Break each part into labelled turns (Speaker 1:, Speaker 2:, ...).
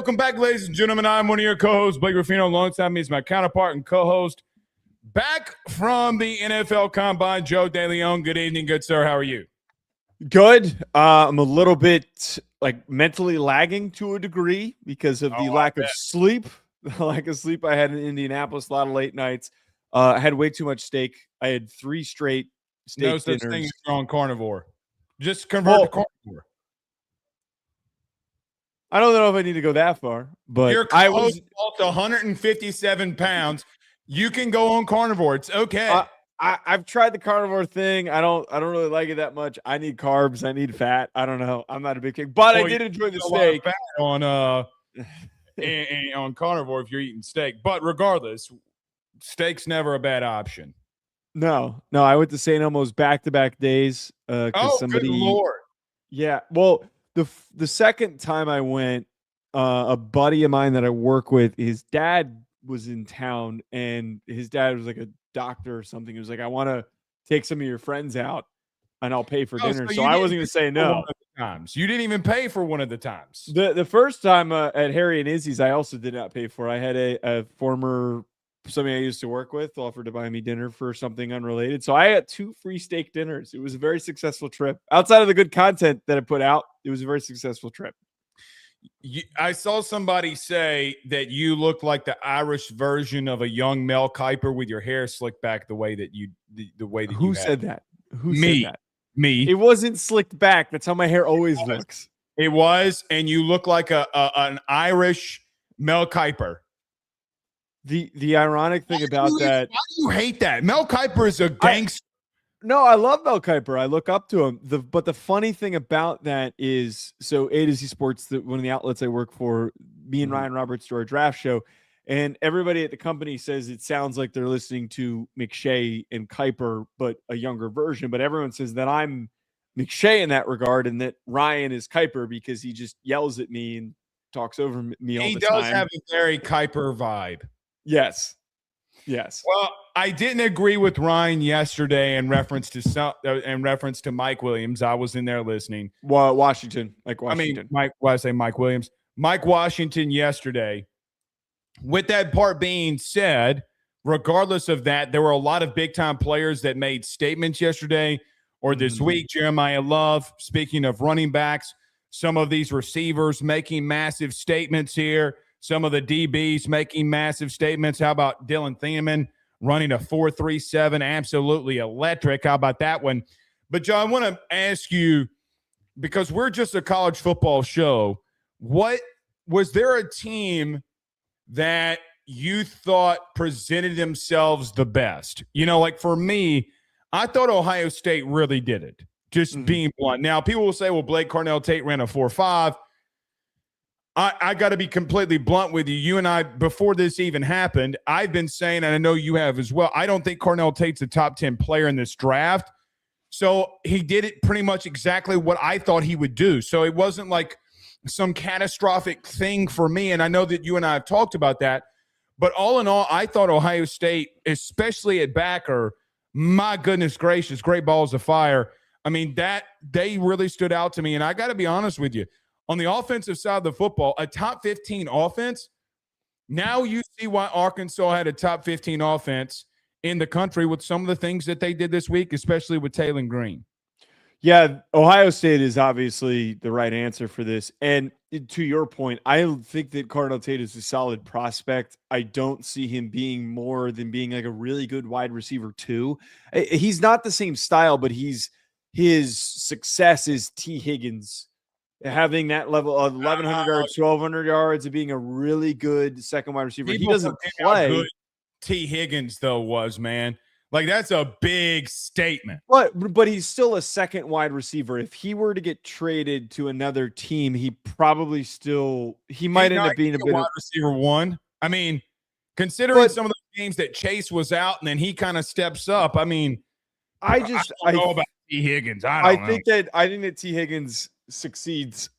Speaker 1: welcome back, ladies and gentlemen. I'm one of your co-hosts, Blake Ruffino. Alongside me is my counterpart and co-host, back from the NFL Combine, Joe DeLeone. Good evening, good sir. How are you?
Speaker 2: Good. I'm a little bit mentally lagging to a degree because of the lack of sleep. The lack of sleep I had in Indianapolis, a lot of late nights. I had way too much steak. I had 3 straight steak
Speaker 1: no such
Speaker 2: dinners.
Speaker 1: thing as strong carnivore. Just convert to carnivore.
Speaker 2: I don't know if I need to go that far, but
Speaker 1: your co-host lost 157 pounds. You can go on carnivore. It's okay.
Speaker 2: I've tried the carnivore thing. I don't really like it that much. I need carbs. I need fat. I don't know. I'm not a big kick, but I did enjoy the steak.
Speaker 1: Fat on on carnivore if you're eating steak. But regardless, steak's never a bad option.
Speaker 2: No. I went to St. Elmo's back-to-back days.
Speaker 1: Good Lord.
Speaker 2: Yeah. Well, the second time I went, a buddy of mine that I work with, his dad was in town, and his dad was like a doctor or something. He was like, I want to take some of your friends out and I'll pay for dinner. So I wasn't going to say no.
Speaker 1: You didn't even pay for one of the times.
Speaker 2: The first time at Harry and Izzy's, I also did not pay for. I had a former somebody I used to work with offered to buy me dinner for something unrelated. So I had 2 free steak dinners. It was a very successful trip. Outside of the good content that I put out, it was a very successful trip.
Speaker 1: I saw somebody say that you look like the Irish version of a young Mel Kiper with your hair slicked back the way that
Speaker 2: Who said that? Who
Speaker 1: said
Speaker 2: that?
Speaker 1: Me.
Speaker 2: It wasn't slicked back. That's how my hair always looks.
Speaker 1: It was, and you look like an Irish Mel Kiper.
Speaker 2: The ironic thing about that.
Speaker 1: Why do you hate that? Mel Kiper is a gangster.
Speaker 2: No, I love Mel Kiper. I look up to him. But the funny thing about that is, so A to Z Sports, one of the outlets I work for, me and Ryan Roberts do our draft show, and everybody at the company says it sounds like they're listening to McShay and Kiper, but a younger version. But everyone says that I'm McShay in that regard, and that Ryan is Kiper because he just yells at me and talks over me all the time.
Speaker 1: He does have a very Kiper vibe.
Speaker 2: Yes.
Speaker 1: Well, I didn't agree with Ryan yesterday in reference to Mike Williams. I was in there listening.
Speaker 2: Washington. Mike
Speaker 1: Williams. Mike Washington yesterday. With that part being said, regardless of that, there were a lot of big-time players that made statements yesterday or this week. Jeremiah Love, speaking of running backs, some of these receivers making massive statements here. Some of the DBs making massive statements. How about Dylan Thieneman running a 4.37, absolutely electric? How about that one? But, John, I want to ask you, because we're just a college football show, was there a team that you thought presented themselves the best? You know, like for me, I thought Ohio State really did it, just being blunt. Now, people will say, well, Blake Cornell-Tate ran a 4.5. I got to be completely blunt with you. You and I, before this even happened, I've been saying, and I know you have as well, I don't think Cornell Tate's a top 10 player in this draft. So he did it pretty much exactly what I thought he would do. So it wasn't like some catastrophic thing for me. And I know that you and I have talked about that. But all in all, I thought Ohio State, especially at backer, my goodness gracious, great balls of fire. I mean, that they really stood out to me. And I got to be honest with you. On the offensive side of the football, a top 15 offense, now you see why Arkansas had a top 15 offense in the country with some of the things that they did this week, especially with Taylor Green.
Speaker 2: Yeah, Ohio State is obviously the right answer for this. And to your point, I think that Cardinal Tate is a solid prospect. I don't see him being more than being like a really good wide receiver too. He's not the same style, but his success is T. Higgins. Having that level of 1,100 yards, 1,200 yards, of being a really good second wide receiver. He doesn't play. How good
Speaker 1: T. Higgins, though, was, man. Like, that's a big statement.
Speaker 2: But he's still a second wide receiver. If he were to get traded to another team, he probably might end up being a bit
Speaker 1: wide receiver 1. I mean, considering some of the games that Chase was out and then he kind of steps up. I mean, I don't know about T. Higgins. I think
Speaker 2: that T. Higgins succeeds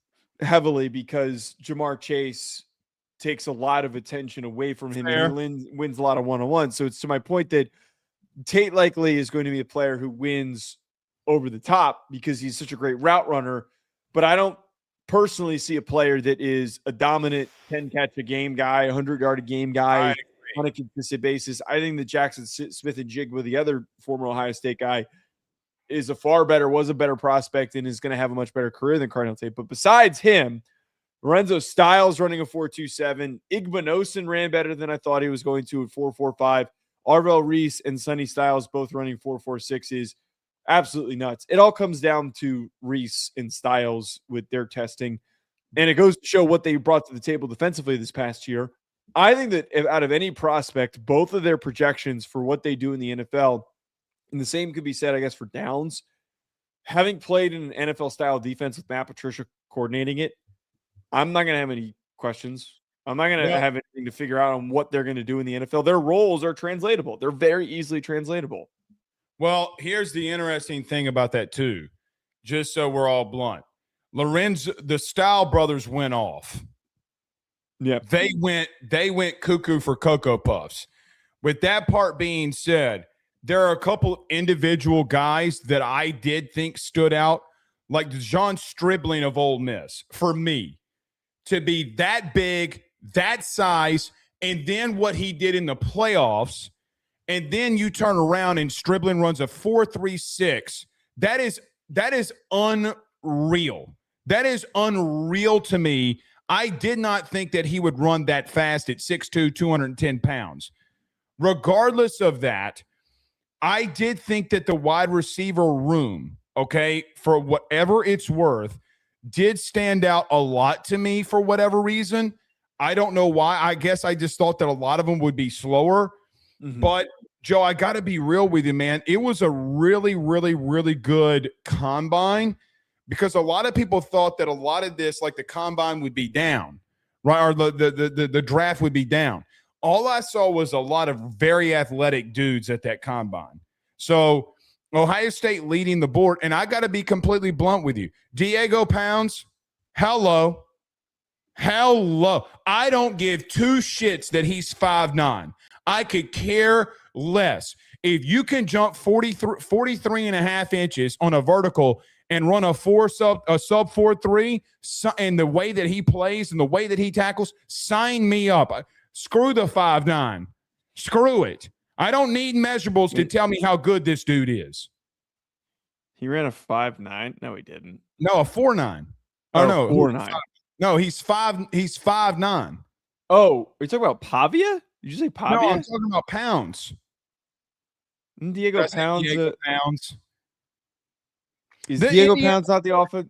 Speaker 2: heavily because Jamar Chase takes a lot of attention away from him and he wins a lot of one-on-ones. So it's to my point that Tate likely is going to be a player who wins over the top because he's such a great route runner. But I don't personally see a player that is a dominant 10 catch a game guy, 100-yard a game guy on a consistent basis. I think that Jackson Smith and Jigba, the other former Ohio State guy, was a better prospect and is going to have a much better career than Cardinal Tate. But besides him, Lorenzo Styles running a 4.27. Igbinosun ran better than I thought he was going to at 4.45. Arvell Reese and Sonny Styles both running 4.46s. Absolutely nuts. It all comes down to Reese and Styles with their testing. And it goes to show what they brought to the table defensively this past year. I think that out of any prospect, both of their projections for what they do in the NFL, and the same could be said, I guess, for Downs, having played in an NFL-style defense with Matt Patricia coordinating it, I'm not going to have any questions. I'm not going to have anything to figure out on what they're going to do in the NFL. Their roles are translatable. They're very easily translatable.
Speaker 1: Well, here's the interesting thing about that, too, just so we're all blunt. The Style brothers went off.
Speaker 2: Yeah,
Speaker 1: They went cuckoo for Cocoa Puffs. With that part being said, there are a couple individual guys that I did think stood out, like John Stribling of Ole Miss, for me. To be that big, that size, and then what he did in the playoffs, and then you turn around and Stribling runs a 4.36. That is unreal. That is unreal to me. I did not think that he would run that fast at 6'2", 210 pounds. Regardless of that, I did think that the wide receiver room, okay, for whatever it's worth, did stand out a lot to me for whatever reason. I don't know why. I guess I just thought that a lot of them would be slower. Mm-hmm. But, Joe, I got to be real with you, man. It was a really, really, really good combine because a lot of people thought that a lot of this, like the combine would be down, right? Or the draft would be down. All I saw was a lot of very athletic dudes at that combine. So Ohio State leading the board, and I got to be completely blunt with you. Diego Pounds, hello. I don't give two shits that he's 5'9". I could care less. If you can jump 43 and a half inches on a vertical and run a sub 4.3, and the way that he plays and the way that he tackles, sign me up. Screw the 5'9". Screw it. I don't need measurables to tell me how good this dude is.
Speaker 2: He ran a 5'9". No, he didn't.
Speaker 1: No, a 4.9. Oh, no.
Speaker 2: 4.9.
Speaker 1: No, he's 5'9".
Speaker 2: Oh, are you talking about Pavia? Did you say Pavia?
Speaker 1: No, I'm talking about Pounds.
Speaker 2: Diego Pounds.
Speaker 1: Pounds.
Speaker 2: Is Diego Pounds not the offense?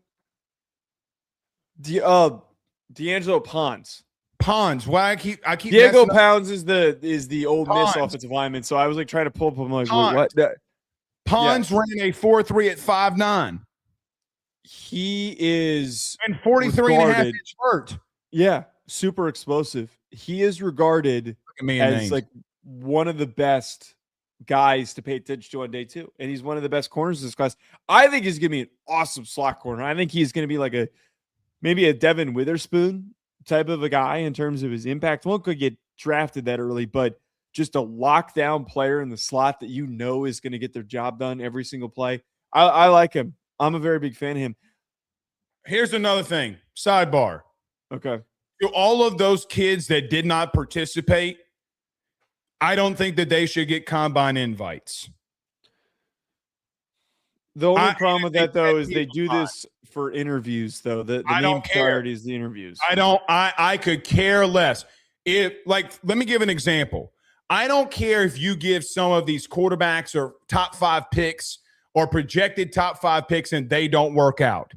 Speaker 2: D'Angelo Ponds.
Speaker 1: Why I keep
Speaker 2: Diego Pounds is the Ole Miss offensive lineman. So I was like trying to pull up. I'm like, what?
Speaker 1: Ponds ran a 4.3 at 5'9".
Speaker 2: He is
Speaker 1: and 43 and a half inch vert.
Speaker 2: Yeah, super explosive. He is regarded as like one of the best guys to pay attention to on day two. And he's one of the best corners in this class. I think he's going to be an awesome slot corner. I think he's going to be like maybe a Devin Witherspoon type of a guy in terms of his impact. Won't could get drafted that early, but just a lockdown player in the slot that you know is going to get their job done every single play. I like him. I'm a very big fan of him.
Speaker 1: Here's another thing. Sidebar.
Speaker 2: Okay.
Speaker 1: To all of those kids that did not participate, I don't think that they should get combine invites.
Speaker 2: The only problem with that, though, is they do this for interviews, though. The main priority is the interviews.
Speaker 1: I could care less. Let me give an example. I don't care if you give some of these quarterbacks or top 5 picks or projected top 5 picks and they don't work out.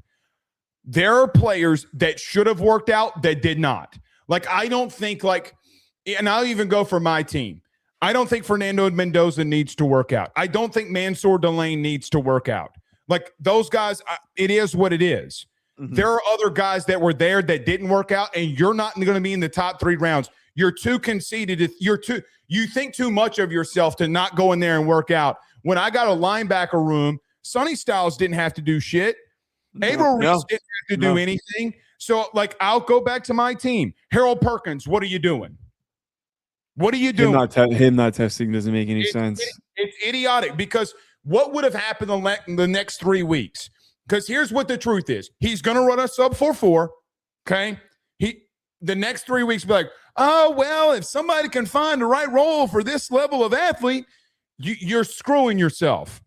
Speaker 1: There are players that should have worked out that did not. I don't think and I'll even go for my team. I don't think Fernando Mendoza needs to work out. I don't think Mansour DeLeone needs to work out. Those guys, it is what it is. Mm-hmm. There are other guys that were there that didn't work out, and you're not going to be in the top 3 rounds. You're too conceited. You think too much of yourself to not go in there and work out. When I got a linebacker room, Sonny Styles didn't have to do shit. Abel Reese didn't have to do anything. So, I'll go back to my team. Harold Perkins, what are you doing? What are you doing?
Speaker 2: Him not testing doesn't make any sense.
Speaker 1: It's idiotic because what would have happened the next 3 weeks? Because here's what the truth is. He's going to run a sub 4.4. Okay. The next 3 weeks be like, oh, well, if somebody can find the right role for this level of athlete, you're screwing yourself.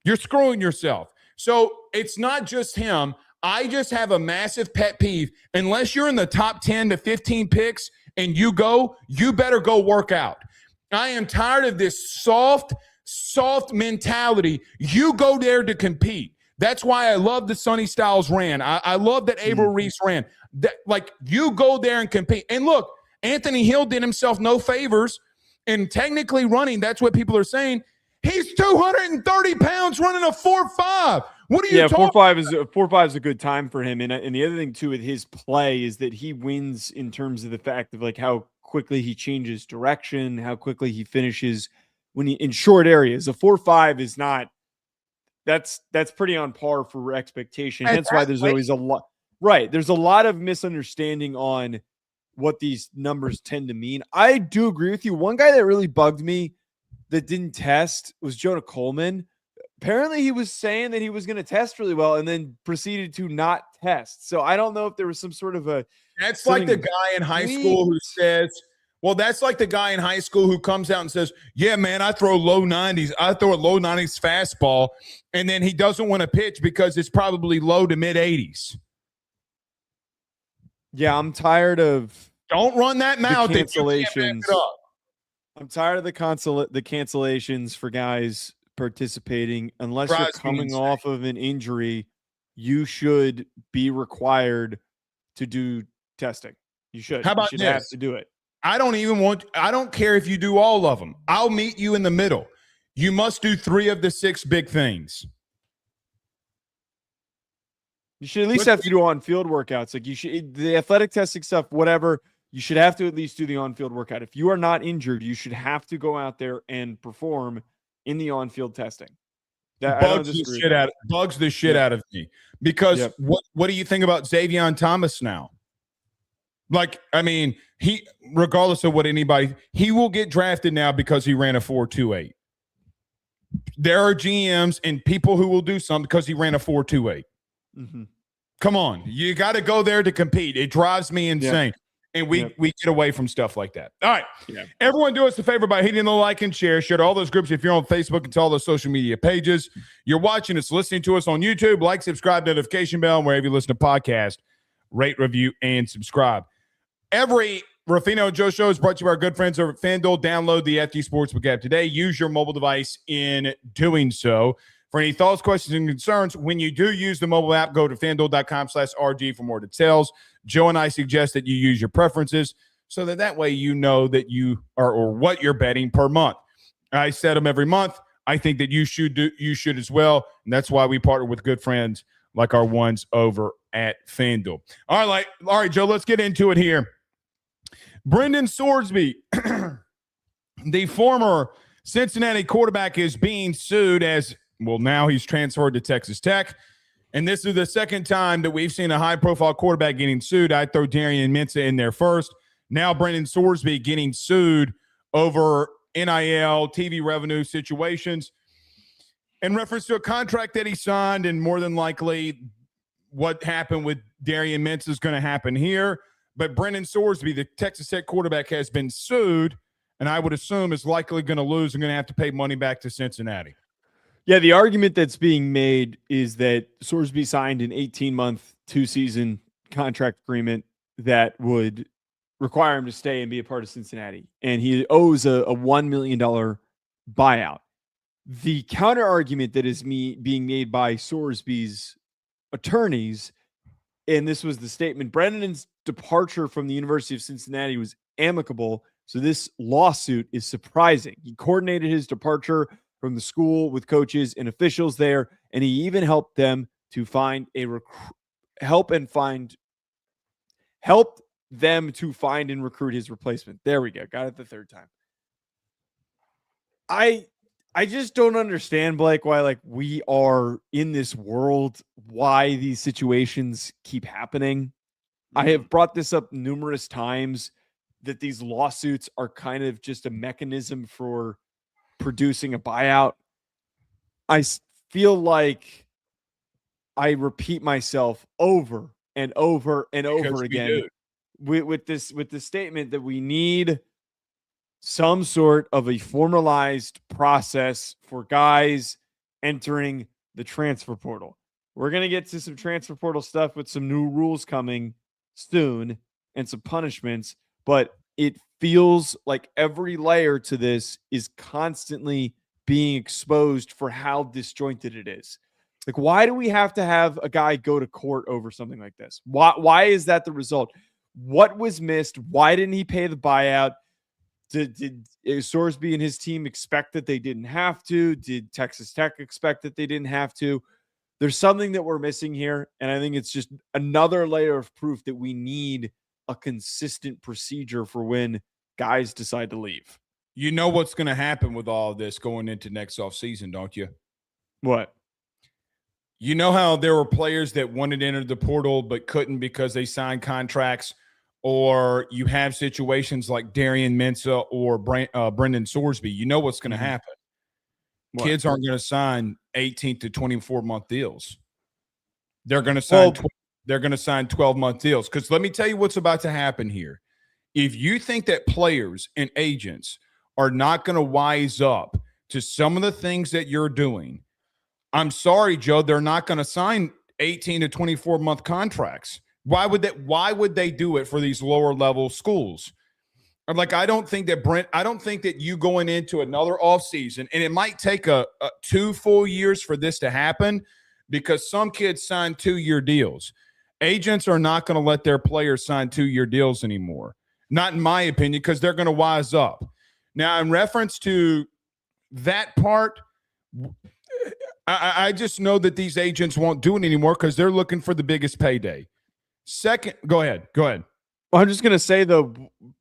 Speaker 1: You're screwing yourself. So it's not just him. I just have a massive pet peeve. Unless you're in the top 10 to 15 picks and you better go work out. I am tired of this soft mentality. You go there to compete. That's why I love the Sonny Styles ran. I love that Abel Reese ran. Like, you go there and compete. And look, Anthony Hill did himself no favors. And technically running, that's what people are saying. He's 230 pounds running a 4.5. What are you talking about?
Speaker 2: 4.5 is a good time for him. And the other thing, too, with his play is that he wins in terms of the fact of, like, how quickly he changes direction, how quickly he finishes when he in short areas. A 4.5 is not – that's pretty on par for expectation. Hence why there's always a lot – right. There's a lot of misunderstanding on what these numbers tend to mean. I do agree with you. One guy that really bugged me that didn't test was Jonah Coleman. Apparently he was saying that he was going to test really well and then proceeded to not test. So I don't know if there was some sort of a
Speaker 1: That's like the guy in high school who says, well, that's like the guy in high school who comes out and says, yeah, man, I throw low 90s. I throw a low 90s fastball. And then he doesn't want to pitch because it's probably low to mid 80s.
Speaker 2: Yeah, I'm tired of
Speaker 1: don't run that mouth.
Speaker 2: Cancellations. I'm tired of the cancellations for guys participating. Unless you're coming off of an injury, you should be required to do testing. You should.
Speaker 1: How about
Speaker 2: you should have to do it.
Speaker 1: I don't care if you do all of them. I'll meet you in the middle. You must do 3 of the 6 big things.
Speaker 2: You should at least have to do on-field workouts. Like, you should, the athletic testing stuff, whatever, you should have to at least do the on-field workout. If you are not injured, you should have to go out there and perform in the on-field testing.
Speaker 1: Bugs the shit out of me. Because what do you think about Xavier Thomas now? Like, I mean, he, regardless of what anybody, he will get drafted now because he ran a 4.28. There are GMs and people who will do something because he ran a 4.28. Mm-hmm. Come on, you got to go there to compete. It drives me insane. And we get away from stuff like that. All right. Yeah. Everyone do us a favor by hitting the like and share. Share to all those groups if you're on Facebook and to all those social media pages. You're watching us, listening to us on YouTube. Like, subscribe, notification bell, and wherever you listen to podcasts. Rate, review, and subscribe. Every Ruffino Joe show is brought to you by our good friends over at FanDuel. Download the FG Sportsbook app today. Use your mobile device in doing so. For any thoughts, questions, and concerns, when you do use the mobile app, go to FanDuel.com/RG for more details. Joe and I suggest that you use your preferences so that way you know that you are or what you're betting per month. I set them every month. I think that you should as well, and that's why we partner with good friends like our ones over at FanDuel. All right, Joe, let's get into it here. Brendan Sorsby, the former Cincinnati quarterback, is being sued as well. Now he's transferred to Texas Tech. And this is the second time that we've seen a high-profile quarterback getting sued. I'd throw Darian Mensah in there first. Now Brendan Sorsby getting sued over NIL, TV revenue situations in reference to a contract that he signed, and more than likely what happened with Darian Mensah is going to happen here. But Brendan Sorsby, the Texas Tech quarterback, has been sued, and I would assume is likely going to lose and going to have to pay money back to Cincinnati.
Speaker 2: Yeah, the argument that's being made is that Sorsby signed an 18-month, 2-season contract agreement that would require him to stay and be a part of Cincinnati, and he owes a $1 million buyout. The counter argument that is being made by Sorsby's attorneys, and this was the statement, Brendan's departure from the University of Cincinnati was amicable, so this lawsuit is surprising. He coordinated his departure from the school with coaches and officials there, and he even helped them to find help them to find and recruit his replacement. There we go. Got it the third time. I just don't understand, Blake, why like we are in this world, why these situations keep happening. I have brought this up numerous times that these lawsuits are kind of just a mechanism for producing a buyout. I feel like I repeat myself over and over and over again with the statement that we need some sort of a formalized process for guys entering the transfer portal. We're going to get to some transfer portal stuff with some new rules coming soon and some punishments, but it feels like every layer to this is constantly being exposed for how disjointed it is. Like, why do we have to have a guy go to court over something like this? Why is that the result? What was missed? Why didn't he pay the buyout? Did Sorsby and his team expect that they didn't have to? Did Texas Tech expect that they didn't have to? There's something that we're missing here, and I think it's just another layer of proof that we need a consistent procedure for when guys decide to leave.
Speaker 1: You know what's going to happen with all of this going into next offseason, don't you?
Speaker 2: What?
Speaker 1: You know how there were players that wanted to enter the portal but couldn't because they signed contracts, or you have situations like Darian Mensah or Brendan Sorsby. You know what's going to happen. What? Kids aren't going to sign 18 to 24-month deals. They're going to sign they're going to sign 12-month deals, because let me tell you what's about to happen here. If you think that players and agents are not going to wise up to some of the things that you're doing, I'm sorry, Joe, they're not going to sign 18 to 24-month contracts. Why would they do it for these lower level schools? Like, I don't think that you going into another offseason, and it might take a 2 full years for this to happen, because some kids sign 2-year deals. Agents are not going to let their players sign 2-year deals anymore. Not in my opinion, because they're going to wise up. Now, in reference to that part, I just know that these agents won't do it anymore because they're looking for the biggest payday. Second, go ahead. Well,
Speaker 2: I'm just going to say, though,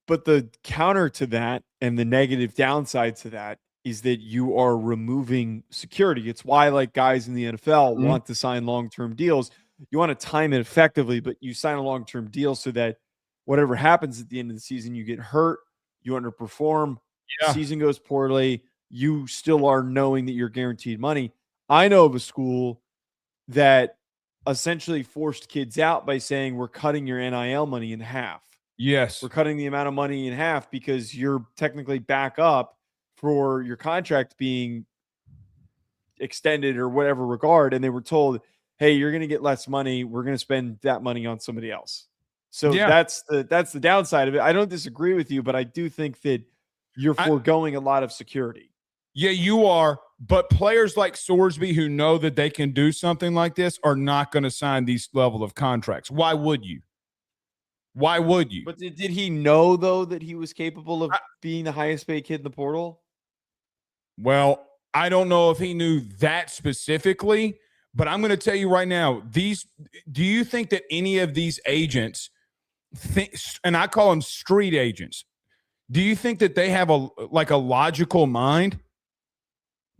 Speaker 2: but the counter to that and the negative downside to that is that you are removing security. It's why, like, guys in the NFL want to sign long-term deals. You want to time it effectively, but you sign a long-term deal so that whatever happens at the end of the season, you get hurt, you underperform, season goes poorly, you still are knowing that you're guaranteed money. I know of a school that essentially forced kids out by saying, we're cutting your NIL money in half.
Speaker 1: Yes.
Speaker 2: We're cutting the amount of money in half because you're technically back up for your contract being extended or whatever regard. And they were told, hey, you're going to get less money. We're going to spend that money on somebody else. So that's the downside of it. I don't disagree with you, but I do think that you're foregoing a lot of security.
Speaker 1: Yeah, you are. But players like Sorsby, who know that they can do something like this, are not going to sign these level of contracts. Why would you? But
Speaker 2: did he know, though, that he was capable of being the highest paid kid in the portal?
Speaker 1: Well, I don't know if he knew that specifically, but I'm going to tell you right now, do you think that any of these agents and I call them street agents, do you think that they have a logical mind?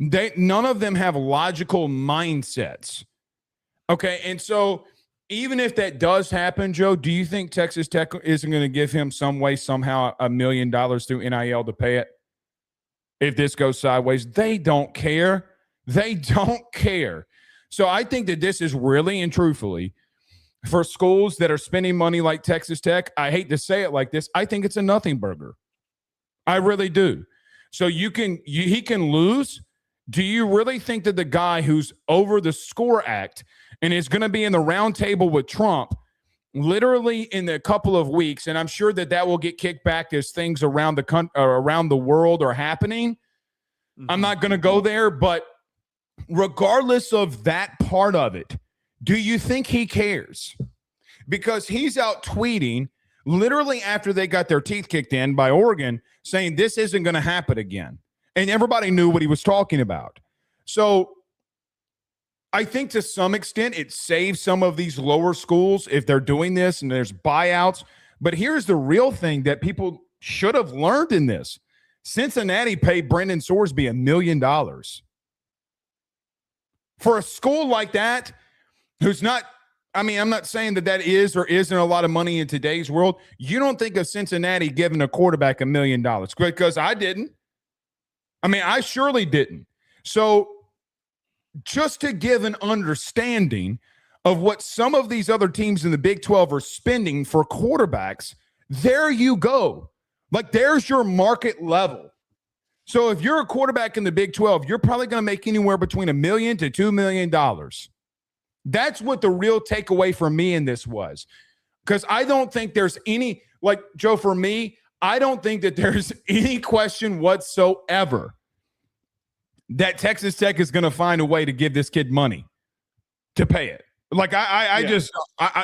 Speaker 1: None of them have logical mindsets. Okay, and so even if that does happen, Joe, do you think Texas Tech isn't going to give him somehow $1 million through NIL to pay it? If this goes sideways, they don't care. So I think that this is really and truthfully, for schools that are spending money like Texas Tech, I hate to say it like this, I think it's a nothing burger. I really do. So he can lose. Do you really think that the guy who's over the SCORE Act and is going to be in the round table with Trump literally in a couple of weeks, and I'm sure that will get kicked back as things around the world are happening? I'm not going to go there, but regardless of that part of it, do you think he cares? Because he's out tweeting literally after they got their teeth kicked in by Oregon, saying this isn't going to happen again. And everybody knew what he was talking about. So I think to some extent it saves some of these lower schools if they're doing this and there's buyouts. But here's the real thing that people should have learned in this. Cincinnati paid Brendan Sorsby $1 million. For a school like that, who's not, I'm not saying that is or isn't a lot of money in today's world. You don't think of Cincinnati giving a quarterback $1 million, because I didn't. I surely didn't. So just to give an understanding of what some of these other teams in the Big 12 are spending for quarterbacks, there you go. Like, there's your market level. So if you're a quarterback in the Big 12, you're probably going to make anywhere between $1 million to $2 million. That's what the real takeaway for me in this was. Because I don't think there's any, like, Joe, for me, I don't think that there's any question whatsoever that Texas Tech is going to find a way to give this kid money to pay it. Like,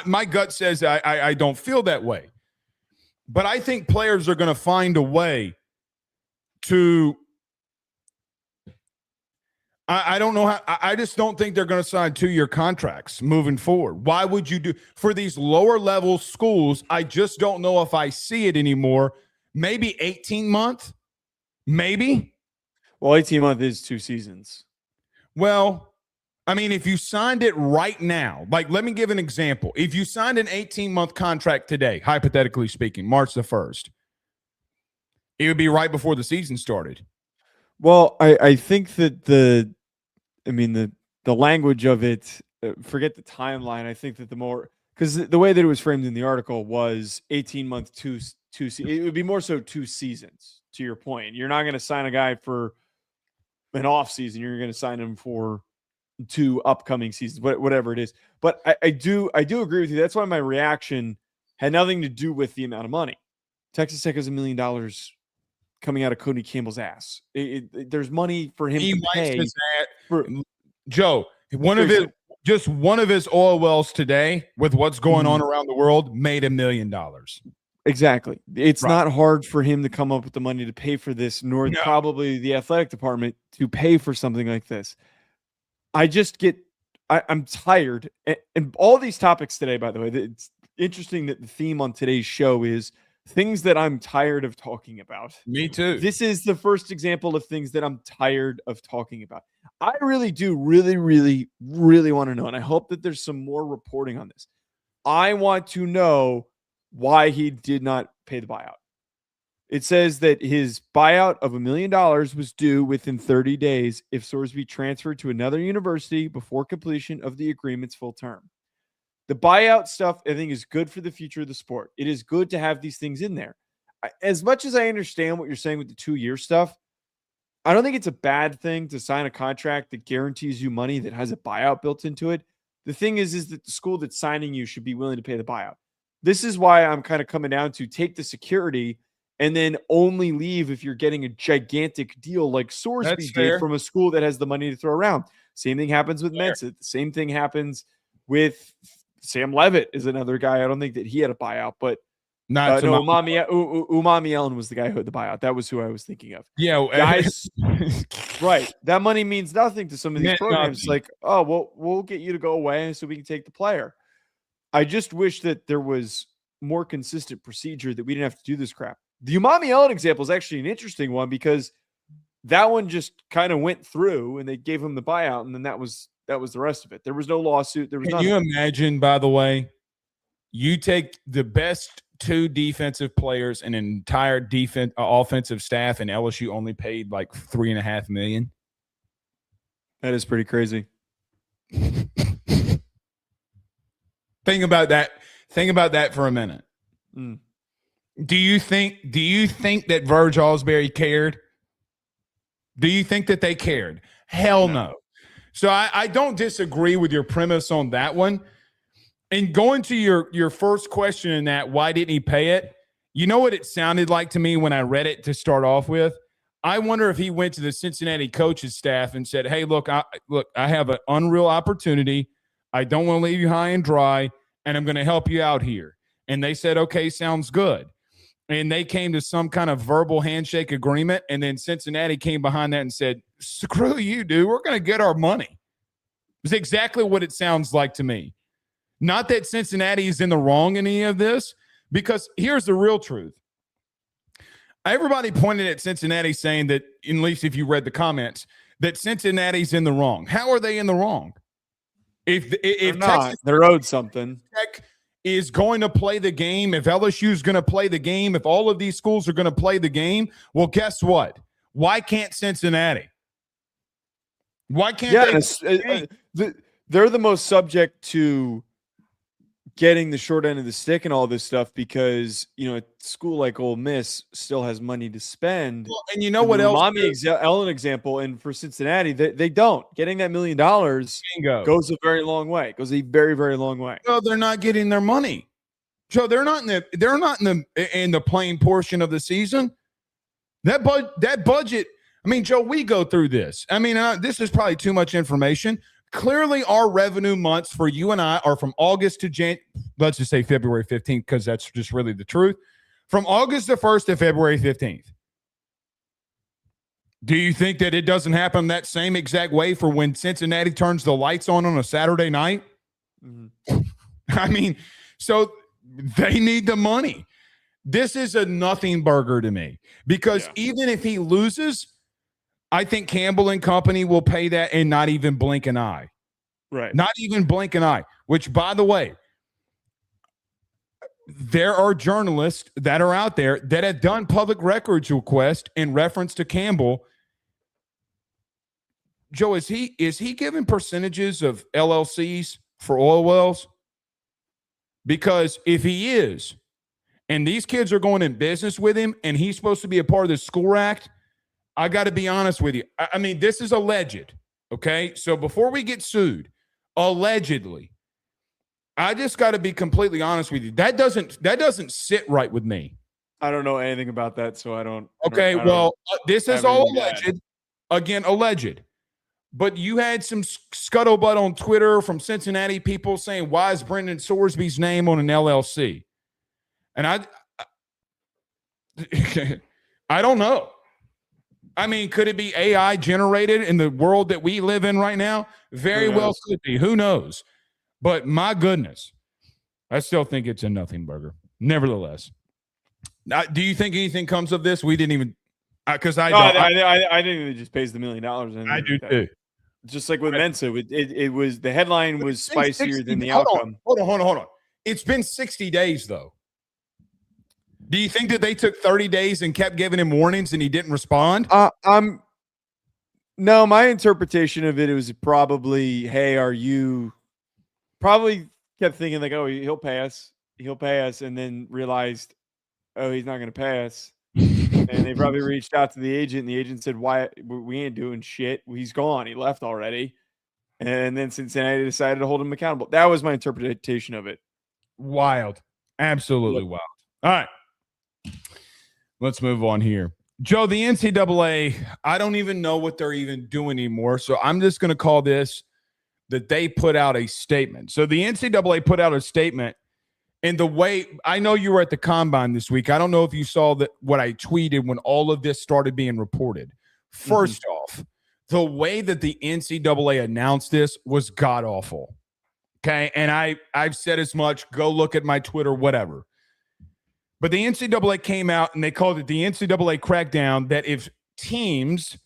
Speaker 1: my gut says I don't feel that way. But I think players are going to find a way to, I don't know how, I just don't think they're going to sign 2-year contracts moving forward. Why would you do, for these lower level schools, I just don't know if I see it anymore. Maybe 18 month, maybe.
Speaker 2: Well, 18 month is 2 seasons.
Speaker 1: Well, I mean, if you signed it right now, like, let me give an example. If you signed an 18-month contract today, hypothetically speaking, March the 1st, it would be right before the season started.
Speaker 2: Well, I think that the language of it, forget the timeline. I think that the more, because the way that it was framed in the article was 18-month, it would be more so 2 seasons, to your point. You're not going to sign a guy for an off season. You're going to sign him for 2 upcoming seasons, whatever it is. But I do agree with you. That's why my reaction had nothing to do with the amount of money. Texas Tech has $1 million coming out of Cody Campbell's ass. There's money for him to pay.
Speaker 1: Joe, one of his oil wells today, with what's going on around the world, made $1 million.
Speaker 2: Exactly. It's not hard for him to come up with the money to pay for this, nor probably the athletic department to pay for something like this. I'm tired. And all these topics today, by the way, it's interesting that the theme on today's show is things that I'm tired of talking about.
Speaker 1: Me too.
Speaker 2: This is the first example of things that I'm tired of talking about. I really do really want to know, and I hope that there's some more reporting on this. I want to know why he did not pay the buyout. It says that his buyout of $1 million was due within 30 days if Sorsby transferred to another university before completion of the agreement's full term. The buyout stuff, I think, is good for the future of the sport. It is good to have these things in there. As much as I understand what you're saying with the 2-year stuff, I don't think it's a bad thing to sign a contract that guarantees you money that has a buyout built into it. The thing is that the school that's signing you should be willing to pay the buyout. This is why I'm kind of coming down to take the security and then only leave if you're getting a gigantic deal like Sorsby did from a school that has the money to throw around. Same thing happens with Mensa. The same thing happens with Sam Levitt is another guy. I don't think that he had a buyout, but Umami Ellen was the guy who had the buyout. That was who I was thinking of.
Speaker 1: Yeah,
Speaker 2: guys, right. That money means nothing to some of these programs. It's like, oh, well, we'll get you to go away so we can take the player. I just wish that there was more consistent procedure that we didn't have to do this crap. The Umami Ellen example is actually an interesting one because that one just kind of went through and they gave him the buyout, and then that was the rest of it. There was no lawsuit. There was nothing.
Speaker 1: Can you imagine, by the way, you take the best 2 defensive players and an entire offensive staff, and LSU only paid like $3.5 million?
Speaker 2: That is pretty crazy.
Speaker 1: Think about that. Think about that for a minute. Do you think that Verge Alsbury cared? Do you think that they cared? Hell no. So I don't disagree with your premise on that one. And going to your first question in that, why didn't he pay it? You know what it sounded like to me when I read it to start off with? I wonder if he went to the Cincinnati coaches staff and said, hey, look, I have an unreal opportunity. I don't want to leave you high and dry, and I'm going to help you out here. And they said, okay, sounds good. And they came to some kind of verbal handshake agreement, and then Cincinnati came behind that and said, screw you, dude. We're going to get our money. It's exactly what it sounds like to me. Not that Cincinnati is in the wrong in any of this, because here's the real truth. Everybody pointed at Cincinnati saying that, at least if you read the comments, that Cincinnati's in the wrong. How are they in the wrong? If Texas,
Speaker 2: they're owed something.
Speaker 1: Tech is going to play the game, if LSU is going to play the game, if all of these schools are going to play the game, well, guess what? Why can't Cincinnati? Why can't they?
Speaker 2: they're the most subject to getting the short end of the stick and all this stuff because, a school like Ole Miss still has money to spend.
Speaker 1: Well, and you know what else?
Speaker 2: Ellen example, and for Cincinnati, they don't. Getting that $1 million goes a very long way. Goes a very, very long way.
Speaker 1: No, they're not getting their money. Joe, they're not in the playing portion of the season. That budget. I mean, Joe, we go through this. I mean, this is probably too much information. Clearly, our revenue months for you and I are from August to let's just say February 15th, because that's just really the truth. From August the 1st to February 15th. Do you think that it doesn't happen that same exact way for when Cincinnati turns the lights on a Saturday night? Mm-hmm. I mean, so they need the money. This is a nothing burger to me because even if he loses, I think Campbell and company will pay that and not even blink an eye.
Speaker 2: Right.
Speaker 1: Not even blink an eye, which, by the way, there are journalists that are out there that have done public records requests in reference to Campbell. Joe, is he giving percentages of LLCs for oil wells? Because if he is, and these kids are going in business with him, and he's supposed to be a part of the school act, I got to be honest with you. I mean, this is alleged, okay? So before we get sued, allegedly, I just got to be completely honest with you. That doesn't sit right with me.
Speaker 2: I don't know anything about that, so I don't.
Speaker 1: Okay, this is all alleged. Again, alleged. But you had some scuttlebutt on Twitter from Cincinnati people saying, why is Brendan Sorsby's name on an LLC? And I don't know. I mean, could it be AI generated in the world that we live in right now? Very well could be. Who knows? But my goodness, I still think it's a nothing burger. Nevertheless, do you think anything comes of this? We didn't even because I
Speaker 2: think it just pays the $1 million.
Speaker 1: I do too.
Speaker 2: Just like with Mensa, it was the headline was spicier than the outcome.
Speaker 1: Hold on. It's been 60 days though. Do you think that they took 30 days and kept giving him warnings and he didn't respond?
Speaker 2: No, my interpretation of it was probably, hey, are you probably kept thinking like, oh, he'll pass, and then realized, oh, he's not going to pass. And they probably reached out to the agent, and the agent said, why, we ain't doing shit. He's gone. He left already. And then Cincinnati decided to hold him accountable. That was my interpretation of it.
Speaker 1: Wild. Absolutely wild. All right. Let's move on here. Joe, the NCAA, I don't even know what they're even doing anymore. So I'm just going to call this that they put out a statement. So the NCAA put out a statement. And the way I know you were at the combine this week, I don't know if you saw what I tweeted when all of this started being reported. First off, the way that the NCAA announced this was god awful. Okay. And I've said as much. Go look at my Twitter, whatever. But the NCAA came out and they called it the NCAA crackdown, that if teams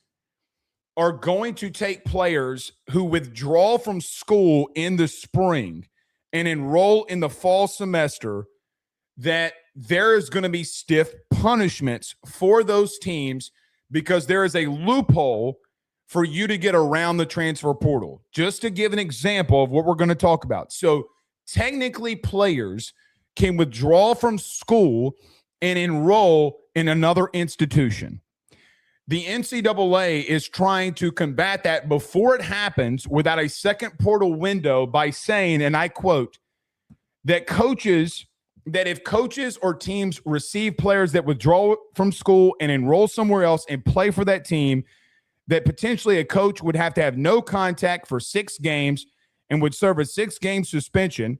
Speaker 1: are going to take players who withdraw from school in the spring and enroll in the fall semester, that there is going to be stiff punishments for those teams because there is a loophole for you to get around the transfer portal. Just to give an example of what we're going to talk about. So technically players can withdraw from school and enroll in another institution. The NCAA is trying to combat that before it happens without a second portal window by saying, and I quote, that if coaches or teams receive players that withdraw from school and enroll somewhere else and play for that team, that potentially a coach would have to have no contact for 6 games and would serve a 6-game suspension,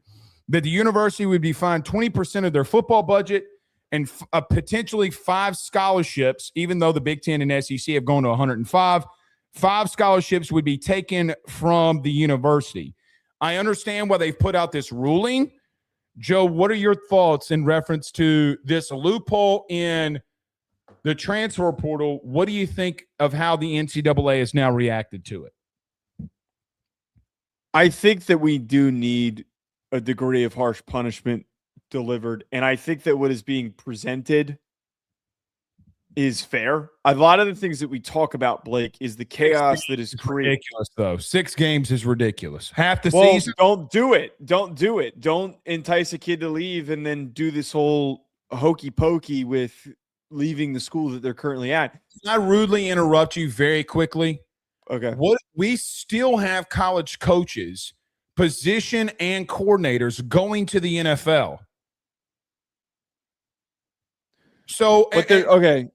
Speaker 1: that the university would be fined 20% of their football budget and potentially 5 scholarships, even though the Big Ten and SEC have gone to 105. 5 scholarships would be taken from the university. I understand why they've put out this ruling. Joe, what are your thoughts in reference to this loophole in the transfer portal? What do you think of how the NCAA has now reacted to it?
Speaker 2: I think that we do need a degree of harsh punishment delivered. And I think that what is being presented is fair. A lot of the things that we talk about, Blake, is the chaos that is created.
Speaker 1: Ridiculous, though. 6 games is ridiculous. Half the season.
Speaker 2: Don't do it. Don't do it. Don't entice a kid to leave and then do this whole hokey pokey with leaving the school that they're currently at.
Speaker 1: Can I rudely interrupt you very quickly?
Speaker 2: Okay.
Speaker 1: We still have college coaches, position and coordinators going to the NFL. So,
Speaker 2: okay.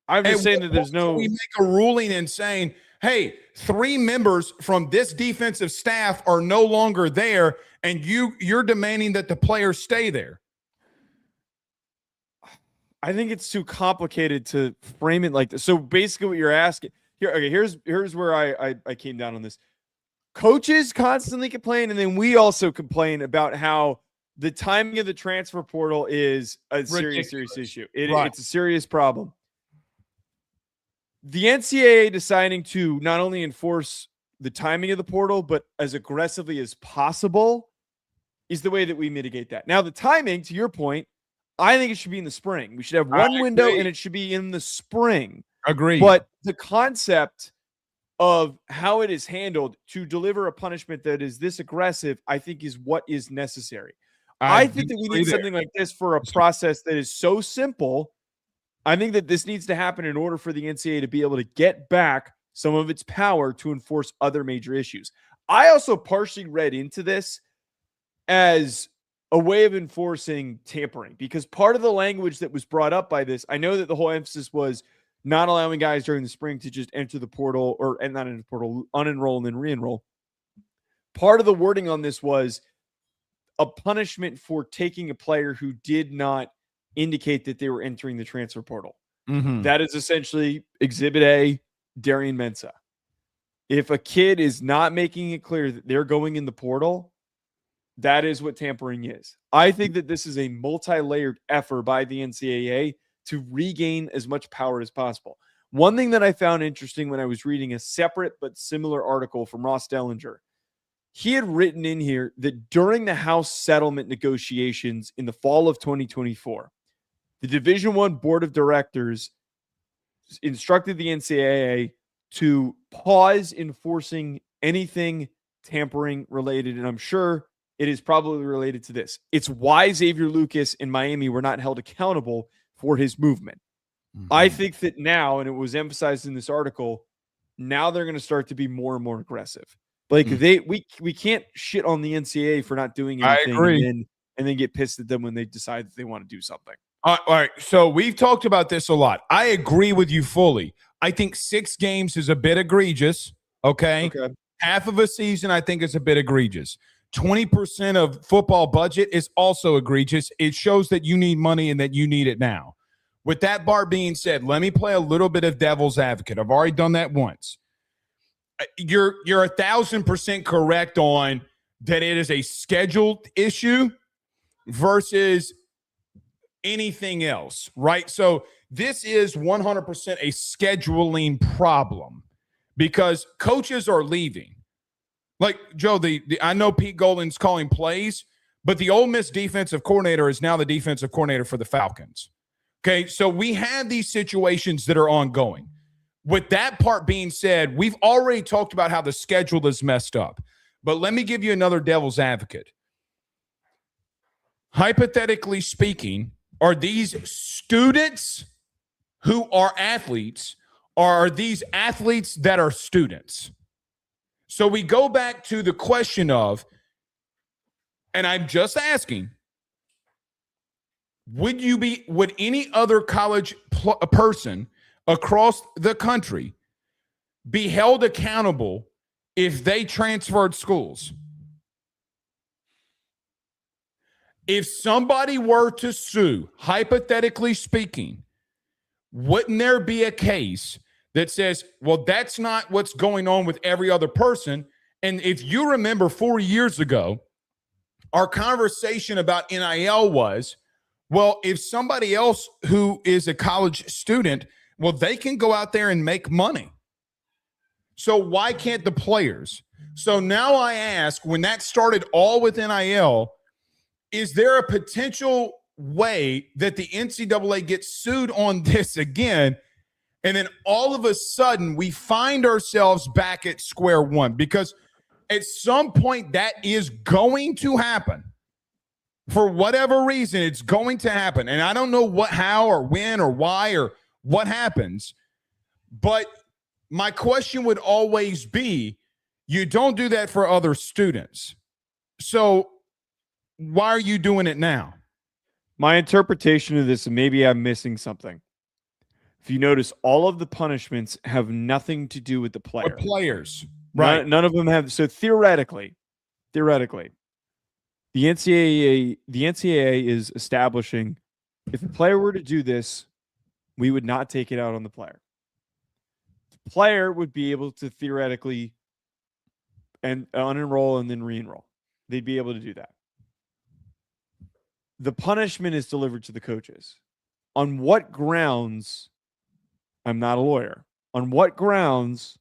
Speaker 2: I'm just saying that there's no.
Speaker 1: We make a ruling and saying, hey, 3 members from this defensive staff are no longer there, and you're demanding that the players stay there.
Speaker 2: I think it's too complicated to frame it like this. So basically, what you're asking here, okay, here's where I came down on this. Coaches constantly complain, and then we also complain about how the timing of the transfer portal is a serious issue. It's a serious problem. The NCAA deciding to not only enforce the timing of the portal, but as aggressively as possible is the way that we mitigate that. Now, the timing, to your point, I think it should be in the spring. We should have one window, and it should be in the spring.
Speaker 1: Agreed.
Speaker 2: But the concept of how it is handled to deliver a punishment that is this aggressive, I think is what is necessary. I think that we need something like this for a process that is so simple. I think that this needs to happen in order for the NCAA to be able to get back some of its power to enforce other major issues. I also partially read into this as a way of enforcing tampering, because part of the language that was brought up by this, I know that the whole emphasis was not allowing guys during the spring to just enter the portal and not enter the portal, unenroll and then re-enroll. Part of the wording on this was a punishment for taking a player who did not indicate that they were entering the transfer portal.
Speaker 1: Mm-hmm.
Speaker 2: That is essentially Exhibit A, Darian Mensah. If a kid is not making it clear that they're going in the portal, that is what tampering is. I think that this is a multi-layered effort by the NCAA to regain as much power as possible. One thing that I found interesting when I was reading a separate but similar article from Ross Dellinger, he had written in here that during the House settlement negotiations in the fall of 2024, the Division I Board of Directors instructed the NCAA to pause enforcing anything tampering related, and I'm sure it is probably related to this. It's why Xavier Lucas in Miami were not held accountable for his movement. Mm-hmm. I think that now, and it was emphasized in this article, now they're going to start to be more and more aggressive. Like we can't shit on the NCAA for not doing anything.
Speaker 1: I agree.
Speaker 2: And then get pissed at them when they decide that they want to do something.
Speaker 1: All right. So we've talked about this a lot. I agree with you fully. I think 6 games is a bit egregious. Okay. Half of a season, I think, is a bit egregious. 20% of football budget is also egregious. It shows that you need money and that you need it now. With that bar being said, let me play a little bit of devil's advocate. I've already done that once. You're 1,000% correct on that it is a scheduled issue versus anything else, right? So this is 100% a scheduling problem because coaches are leaving. Like, Joe, I know Pete Golding's calling plays, but the Ole Miss defensive coordinator is now the defensive coordinator for the Falcons. Okay, so we have these situations that are ongoing. With that part being said, we've already talked about how the schedule is messed up. But let me give you another devil's advocate. Hypothetically speaking, are these students who are athletes, or are these athletes that are students? So we go back to the question of, and I'm just asking, would any other college person across the country be held accountable if they transferred schools? If somebody were to sue, hypothetically speaking, wouldn't there be a case that says, well, that's not what's going on with every other person? And if you remember 4 years ago, our conversation about NIL was, well, if somebody else who is a college student, well, they can go out there and make money. So why can't the players? So now I ask, when that started all with NIL, is there a potential way that the NCAA gets sued on this again. And then all of a sudden we find ourselves back at square one, because at some point that is going to happen. For whatever reason, it's going to happen. And I don't know what, how, or when, or why, or what happens. But my question would always be, you don't do that for other students. So why are you doing it now?
Speaker 2: My interpretation of this, and maybe I'm missing something. If you notice, all of the punishments have nothing to do with the player.
Speaker 1: The players. Right.
Speaker 2: None of them have. So theoretically, the NCAA is establishing, if a player were to do this, we would not take it out on the player. The player would be able to theoretically and unenroll and then re-enroll. They'd be able to do that. The punishment is delivered to the coaches. On what grounds? I'm not a lawyer. On what grounds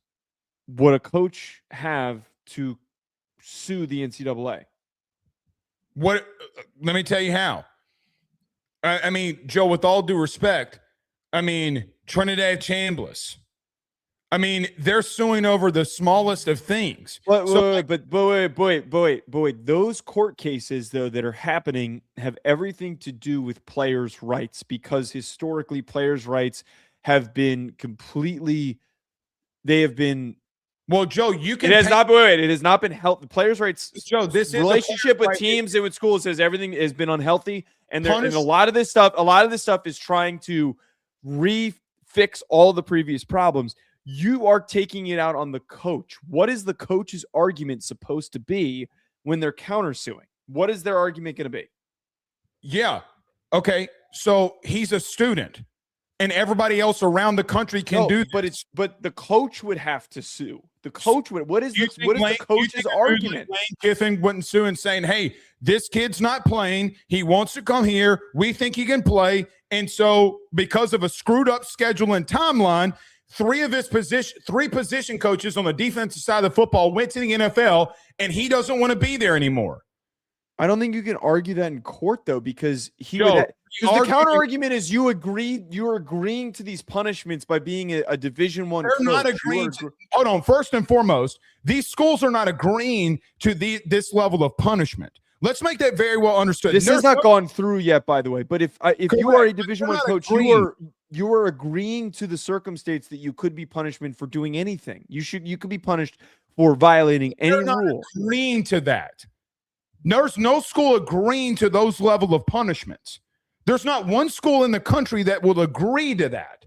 Speaker 2: would a coach have to sue the NCAA?
Speaker 1: What? Let me tell you how. I mean, Joe, with all due respect, I mean, Trinidad Chambliss. I mean, they're suing over the smallest of things.
Speaker 2: But wait. Those court cases, though, that are happening have everything to do with players' rights, because historically players' rights have been completely, they have been.
Speaker 1: Well, Joe, you can.
Speaker 2: It has not been healthy. The players' rights,
Speaker 1: Joe, this
Speaker 2: relationship with teams and with schools says everything has been unhealthy, and a lot of this stuff is trying to fix all the previous problems. You are taking it out on the coach. What is the coach's argument supposed to be when they're countersuing? What is their argument going to be?
Speaker 1: Yeah. Okay. So he's a student, and everybody else around the country can do this.
Speaker 2: But the coach would have to sue. The coach would. What is the coach's argument?
Speaker 1: Lane Kiffin wouldn't sue and saying, "Hey, this kid's not playing. He wants to come here. We think he can play, and so because of a screwed up schedule and timeline, three position coaches on the defensive side of the football went to the NFL, and he doesn't want to be there anymore."
Speaker 2: I don't think you can argue that in court, though, because the counter argument is you're agreeing to these punishments by being a Division I coach.
Speaker 1: They're not agreeing. Hold on. First and foremost, these schools are not agreeing to this level of punishment. Let's make that very well understood.
Speaker 2: This has not gone through yet, by the way. But if you are a Division I coach, you are agreeing to the circumstance that you could be punishment for doing anything. You could be punished for violating any rule.
Speaker 1: They're not agreeing to that. There's no school agreeing to those level of punishments. There's not one school in the country that will agree to that.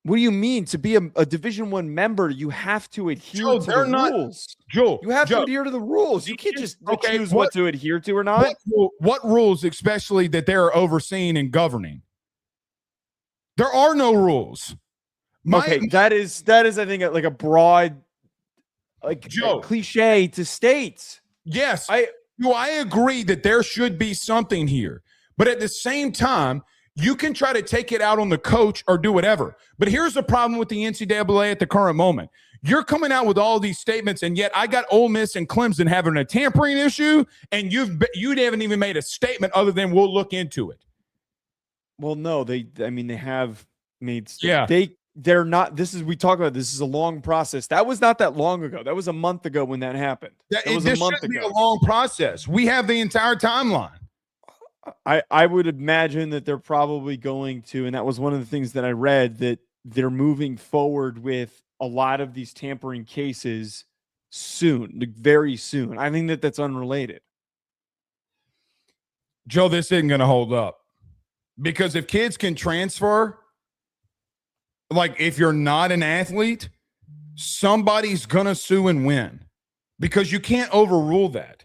Speaker 2: What do you mean? To be a Division I member, you have to adhere to the rules.
Speaker 1: Joe,
Speaker 2: you have to adhere to the rules. You can't just choose what to adhere to or not.
Speaker 1: What rules, especially that they're overseeing and governing? There are no rules.
Speaker 2: That is, I think, like a broad, cliche to state.
Speaker 1: Yes, I agree that there should be something here, but at the same time, you can try to take it out on the coach or do whatever. But here's the problem with the NCAA at the current moment. You're coming out with all these statements, and yet I got Ole Miss and Clemson having a tampering issue, and you haven't even made a statement other than we'll look into it.
Speaker 2: Well, no, they have made.
Speaker 1: Yeah,
Speaker 2: they're not. We talk about this is a long process. That was not that long ago. That was a month ago when that happened. That was a month ago.
Speaker 1: Be a long process. We have the entire timeline.
Speaker 2: I would imagine that they're probably going to, and that was one of the things that I read, that they're moving forward with a lot of these tampering cases soon, very soon. I think that's unrelated.
Speaker 1: Joe, this isn't going to hold up, because if kids can transfer, like if you're not an athlete, somebody's going to sue and win, because you can't overrule that.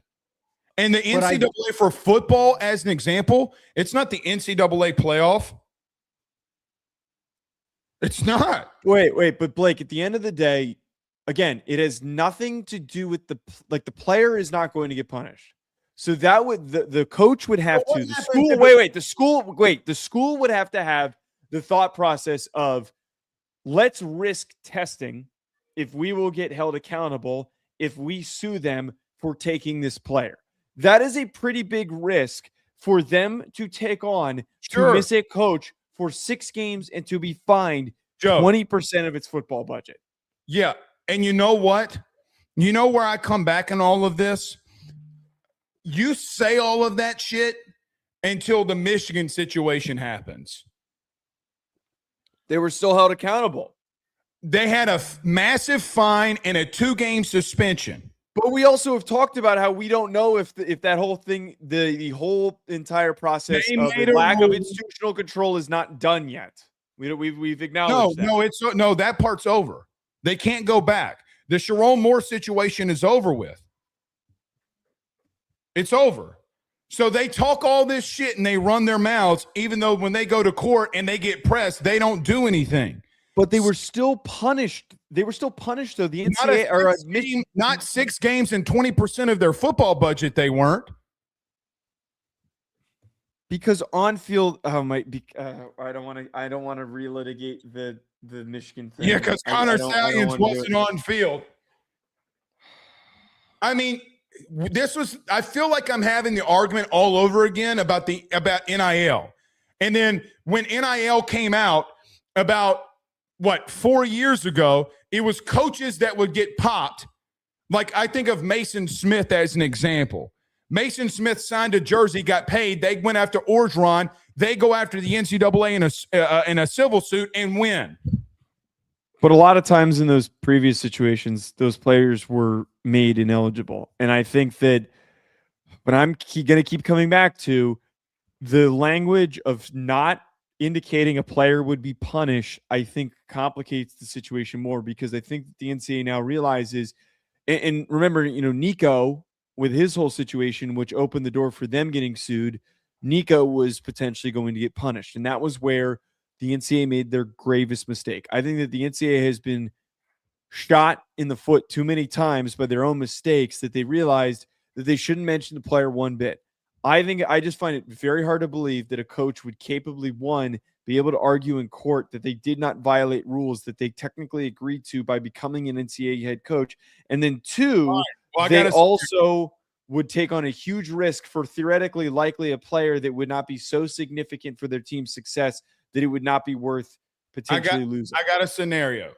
Speaker 1: And the NCAA for football, as an example, it's not the NCAA playoff. It's not.
Speaker 2: Wait, but Blake, at the end of the day, again, it has nothing to do with the player is not going to get punished. So that would the coach would have to, the school would have to have the thought process of, let's risk testing if we will get held accountable if we sue them for taking this player. That is a pretty big risk for them to take on
Speaker 1: Sure.
Speaker 2: to miss a coach for 6 games and to be fined
Speaker 1: Joe,
Speaker 2: 20% of its football budget.
Speaker 1: Yeah. And you know what? You know where I come back in all of this? You say all of that shit until the Michigan situation happens.
Speaker 2: They were still held accountable.
Speaker 1: They had a massive fine and a 2-game suspension.
Speaker 2: But we also have talked about how we don't know if that whole thing, the whole entire process of the lack of institutional control is not done yet. We've acknowledged that.
Speaker 1: No, that part's over. They can't go back. The Sharon Moore situation is over with. It's over. So they talk all this shit and they run their mouths, even though when they go to court and they get pressed, they don't do anything.
Speaker 2: But they were still punished. They were still punished, though. The NCAA
Speaker 1: not 6 games and 20% of their football budget. They weren't.
Speaker 2: Because on field, I don't want to relitigate the Michigan thing.
Speaker 1: Yeah, because Connor Stallions wasn't on field. I mean, I feel like I'm having the argument all over again about NIL. And then when NIL came out about 4 years ago, it was coaches that would get popped. Like I think of Mason Smith as an example. Mason Smith signed a jersey, got paid. They went after Orgeron. They go after the NCAA in a civil suit and win.
Speaker 2: But a lot of times in those previous situations, those players were made ineligible. And I think that what I'm going to keep coming back to, the language of not indicating a player would be punished, I think complicates the situation more, because I think that the NCAA now realizes, and remember, Nico, with his whole situation, which opened the door for them getting sued, Nico was potentially going to get punished. And that was where the NCAA made their gravest mistake. I think that the NCAA has been shot in the foot too many times by their own mistakes that they realized that they shouldn't mention the player one bit. I just find it very hard to believe that a coach would capably, one, be able to argue in court that they did not violate rules that they technically agreed to by becoming an NCAA head coach. And then two, they also would take on a huge risk for theoretically likely a player that would not be so significant for their team's success that it would not be worth potentially losing.
Speaker 1: I got a scenario.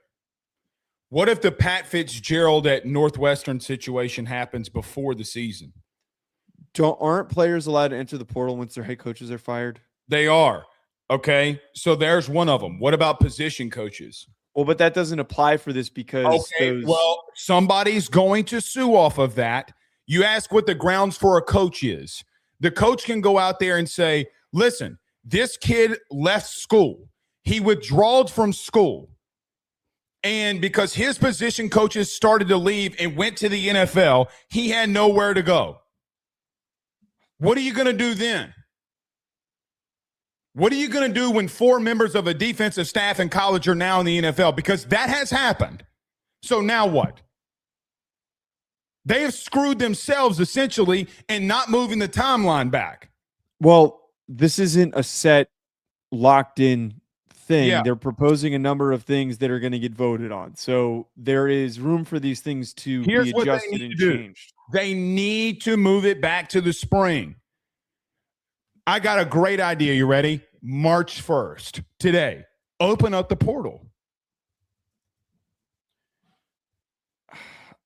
Speaker 1: What if the Pat Fitzgerald at Northwestern situation happens before the season?
Speaker 2: Aren't players allowed to enter the portal once their head coaches are fired?
Speaker 1: They are. Okay. So there's one of them. What about position coaches?
Speaker 2: Well, but that doesn't apply for this because
Speaker 1: somebody's going to sue off of that. You ask what the grounds for a coach is. The coach can go out there and say, listen, this kid left school. He withdrawed from school. And because his position coaches started to leave and went to the NFL, he had nowhere to go. What are you going to do then? What are you going to do when 4 members of a defensive staff in college are now in the NFL? Because that has happened. So now what? They have screwed themselves essentially in not moving the timeline back.
Speaker 2: Well, this isn't a set, locked-in thing.
Speaker 1: Yeah.
Speaker 2: They're proposing a number of things that are going to get voted on. So there is room for these things to be adjusted and changed.
Speaker 1: They need to move it back to the spring. I got a great idea. You ready? March 1st, today. Open up the portal.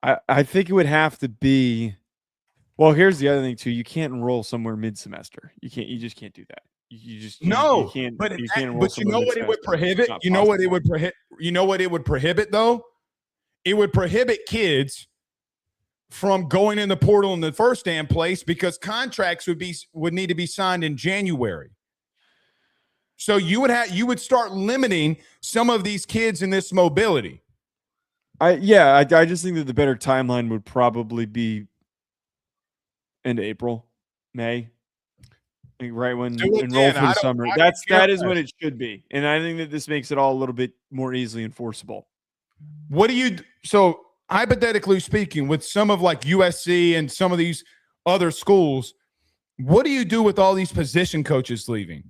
Speaker 2: I think it would have to be. Well, here's the other thing too. You can't enroll somewhere mid-semester. You just can't do that. You can't.
Speaker 1: But
Speaker 2: you can't enroll.
Speaker 1: But you know what it would prohibit? You know what it would prohibit? You know what it would prohibit though? It would prohibit kids from going in the portal in the first damn place because contracts would need to be signed in January. So you would start limiting some of these kids in this mobility.
Speaker 2: I just think that the better timeline would probably be end of April, May. I think right when enroll for the summer. That is what it should be. And I think that this makes it all a little bit more easily enforceable.
Speaker 1: So hypothetically speaking, with some of like USC and some of these other schools, what do you do with all these position coaches leaving?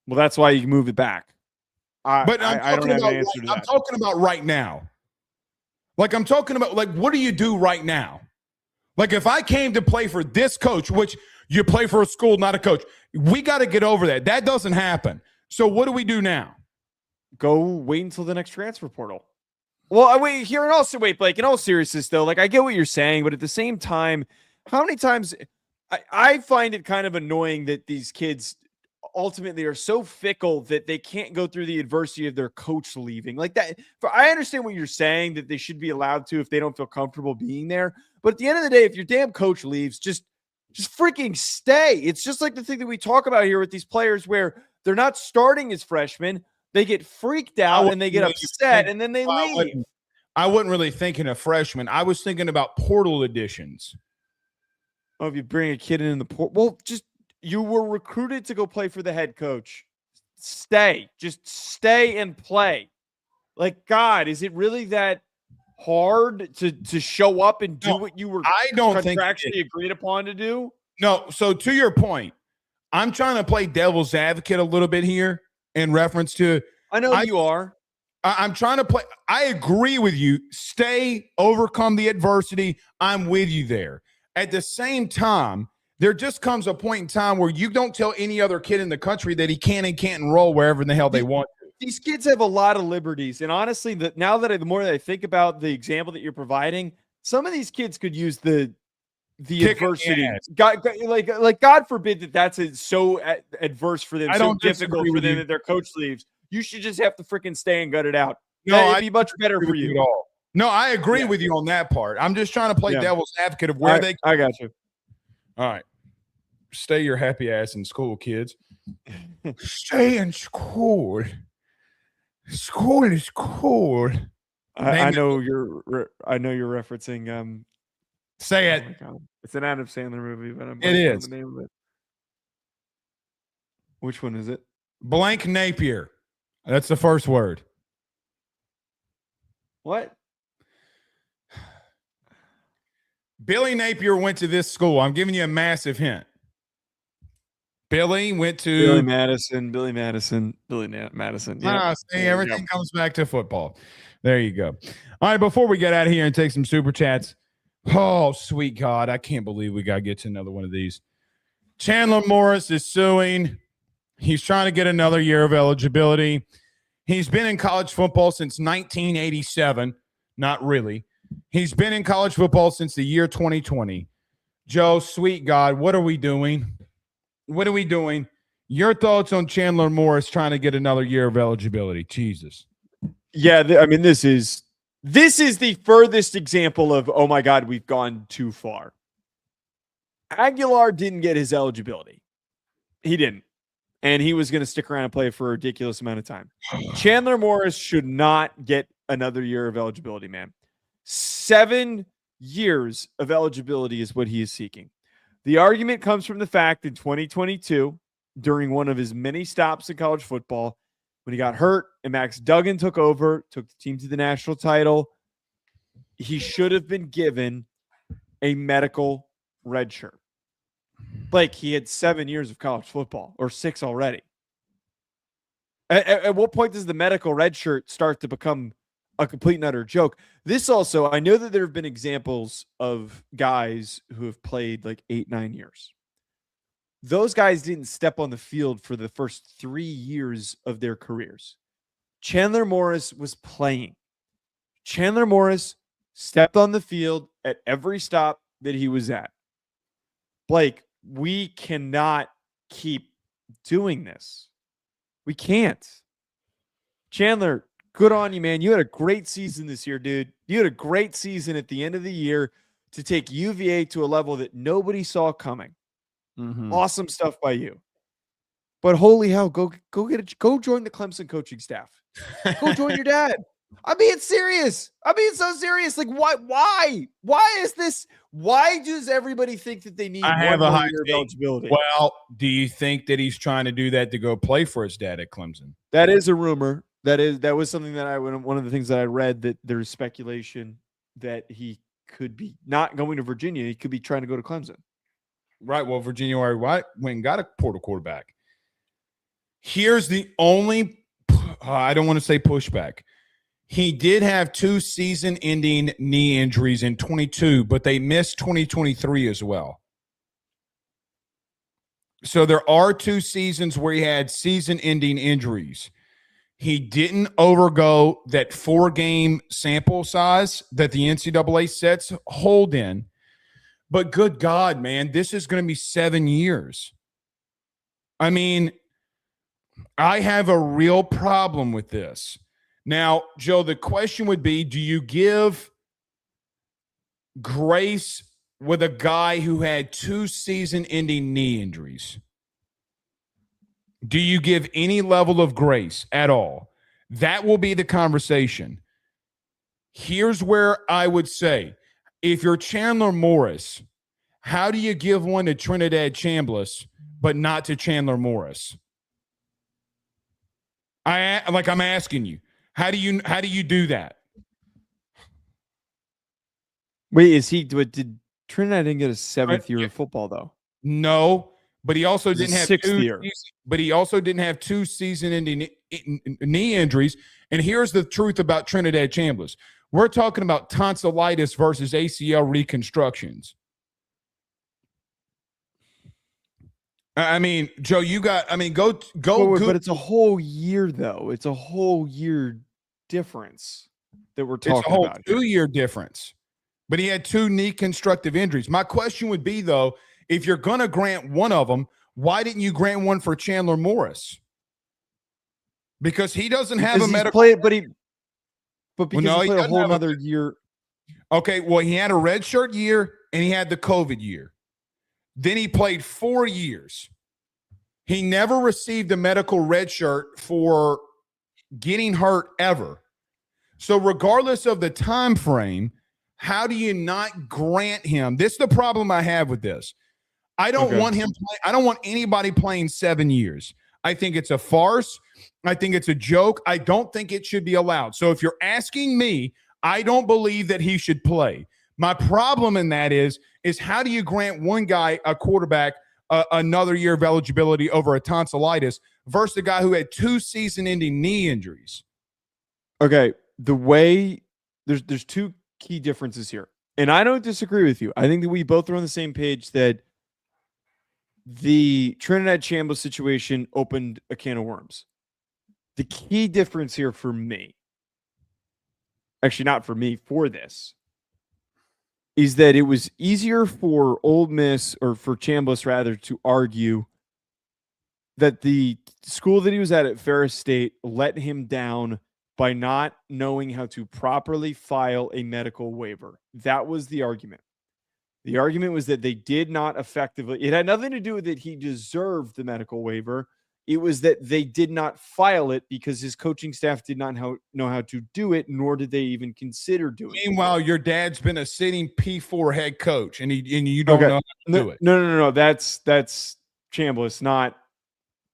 Speaker 2: Well, that's why you move it back.
Speaker 1: I don't have an answer to that. I'm talking about right now. Like I'm talking about, like, what do you do right now? Like if I came to play for this coach, which you play for a school, not a coach, we got to get over that. That doesn't happen. So what do we do now?
Speaker 2: Go wait until the next transfer portal. Well, wait, here and also wait, Blake, in all seriousness, though, like I get what you're saying, but at the same time, how many times I find it kind of annoying that these kids ultimately are so fickle that they can't go through the adversity of their coach leaving like that. I understand what you're saying, that they should be allowed to if they don't feel comfortable being there. But at the end of the day, if your damn coach leaves, just freaking stay. It's just like the thing that we talk about here with these players where they're not starting as freshmen. They get freaked out and they get upset and then they leave.
Speaker 1: I wasn't really thinking of freshmen. I was thinking about portal additions.
Speaker 2: Oh, if you bring a kid in the portal, well, just you were recruited to go play for the head coach. Stay. Just stay and play. Like, God, is it really that hard to show up and do what you were contractually agreed upon to do?
Speaker 1: No. So to your point, I'm trying to play devil's advocate a little bit here in reference to.
Speaker 2: I know you are.
Speaker 1: I'm trying to play. I agree with you. Stay, overcome the adversity. I'm with you there. At the same time, there just comes a point in time where you don't tell any other kid in the country that he can and can't enroll wherever in the hell they want to.
Speaker 2: These kids have a lot of liberties. And honestly, the more that I think about the example that you're providing, some of these kids could use the adversity. God forbid that that's so adverse for them, so difficult for them that their coach leaves. You should just have to freaking stay and gut it out. No, it'd be much better for you.
Speaker 1: At all. No, I agree with you on that part. I'm just trying to play devil's advocate of where they.
Speaker 2: I got you.
Speaker 1: All right, stay your happy ass in school, kids. Stay in school. School is cool.
Speaker 2: I know you're referencing.
Speaker 1: Say it.
Speaker 2: It's an Adam Sandler movie, but
Speaker 1: it is.
Speaker 2: The name of it. Which one is it?
Speaker 1: Blank Napier. That's the first word.
Speaker 2: What?
Speaker 1: Billy Napier went to this school. I'm giving you a massive hint. Billy went to
Speaker 2: Billy Madison.
Speaker 1: Yeah. See, everything comes back to football. There you go. All right, before we get out of here and take some super chats. Oh, sweet God. I can't believe we got to get to another one of these. Chandler Morris is suing. He's trying to get another year of eligibility. He's been in college football since 1987. Not really. He's been in college football since the year 2020. Joe, sweet God, what are we doing? What are we doing? Your thoughts on Chandler Morris trying to get another year of eligibility? Jesus.
Speaker 2: Yeah, I mean, this is the furthest example of, oh my God, we've gone too far. Aguilar didn't get his eligibility. He didn't. And he was going to stick around and play for a ridiculous amount of time. Chandler Morris should not get another year of eligibility, man. 7 years of eligibility is what he is seeking. The argument comes from the fact in 2022, during one of his many stops in college football, when he got hurt and Max Duggan took over, took the team to the national title, he should have been given a medical red shirt. Like, he had 7 years of college football, or 6 already. At what point does the medical red shirt start to become a complete and utter joke? This also, I know that there have been examples of guys who have played like 8-9 years. Those guys didn't step on the field for the first 3 years of their careers. Chandler Morris was playing. Chandler Morris stepped on the field at every stop that he was at. Blake, we cannot keep doing this. We can't. Chandler, good on you, man. You had a great season this year, dude. You had a great season at the end of the year to take UVA to a level that nobody saw coming. Mm-hmm. Awesome stuff by you. But holy hell, go join the Clemson coaching staff. Go join your dad. I'm being serious. I'm being so serious. Like, why? Why is this? Why does everybody think that they need
Speaker 1: one more
Speaker 2: year of eligibility?
Speaker 1: Well, do you think that he's trying to do that to go play for his dad at Clemson?
Speaker 2: That is a rumor. That was something that one of the things that I read, that there's speculation that he could be not going to Virginia. He could be trying to go to Clemson.
Speaker 1: Right. Well, Virginia went and got a portal quarterback. Here's the only, I don't want to say pushback. He did have 2 season-ending knee injuries in 22, but they missed 2023 as well. So there are 2 seasons where he had season-ending injuries. He didn't overgo that 4-game sample size that the NCAA sets hold in. But good God, man, this is going to be 7 years. I mean, I have a real problem with this. Now, Joe, the question would be, do you give grace with a guy who had 2 season-ending knee injuries? Do you give any level of grace at all? That will be the conversation. Here's where I would say, if you're Chandler Morris, how do you give one to Trinidad Chambliss but not to Chandler Morris? I'm asking you, how do you do that?
Speaker 2: Wait, did Trinidad didn't get a 7th year of football though?
Speaker 1: No, but he also didn't have
Speaker 2: 6th year.
Speaker 1: But he also didn't have 2 season-ending knee injuries. And here's the truth about Trinidad Chambliss: we're talking about tonsillitis versus ACL reconstructions. I mean, Joe, go.
Speaker 2: But it's a whole year, though. It's a whole year difference that we're talking about.
Speaker 1: It's a whole 2-year difference. But he had 2 knee constructive injuries. My question would be, though, if you're going to grant one of them, why didn't you grant one for Chandler Morris? Because he doesn't have a medical.
Speaker 2: He played a whole other year.
Speaker 1: Okay, well, he had a redshirt year and he had the COVID year. Then he played 4 years. He never received a medical red shirt for getting hurt ever. So regardless of the time frame, how do you not grant him? This is the problem I have with this. I don't want him I don't want anybody playing 7 years. I think it's a farce. I think it's a joke. I don't think it should be allowed. So if you're asking me, I don't believe that he should play. My problem in that is how do you grant one guy, a quarterback, another year of eligibility over a tonsillitis versus a guy who had 2 season-ending knee injuries?
Speaker 2: Okay, the way there's 2 key differences here, and I don't disagree with you. I think that we both are on the same page that the Trinidad Chambliss situation opened a can of worms. The key difference here for me, actually not for me, for this, is that it was easier for Ole Miss, or for Chambliss rather, to argue that the school that he was at Ferris State let him down by not knowing how to properly file a medical waiver. That was the argument. The argument was that they did not effectively, it had nothing to do with that he deserved the medical waiver. It was that they did not file it because his coaching staff did not know how to do it, nor did they even consider doing it.
Speaker 1: Meanwhile, your dad's been a sitting P4 head coach, and you don't know how to do it.
Speaker 2: No. That's Chambliss, not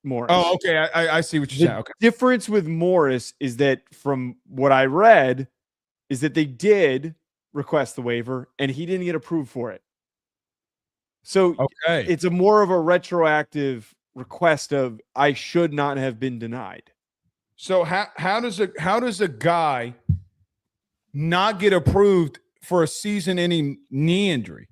Speaker 2: Morris.
Speaker 1: Oh, okay. I see what you're saying. Okay.
Speaker 2: The difference with Morris is that, from what I read, is that they did request the waiver and he didn't get approved for it. So it's a more of a retroactive request of, I should not have been denied.
Speaker 1: So how does a guy not get approved for a season-ending knee injury,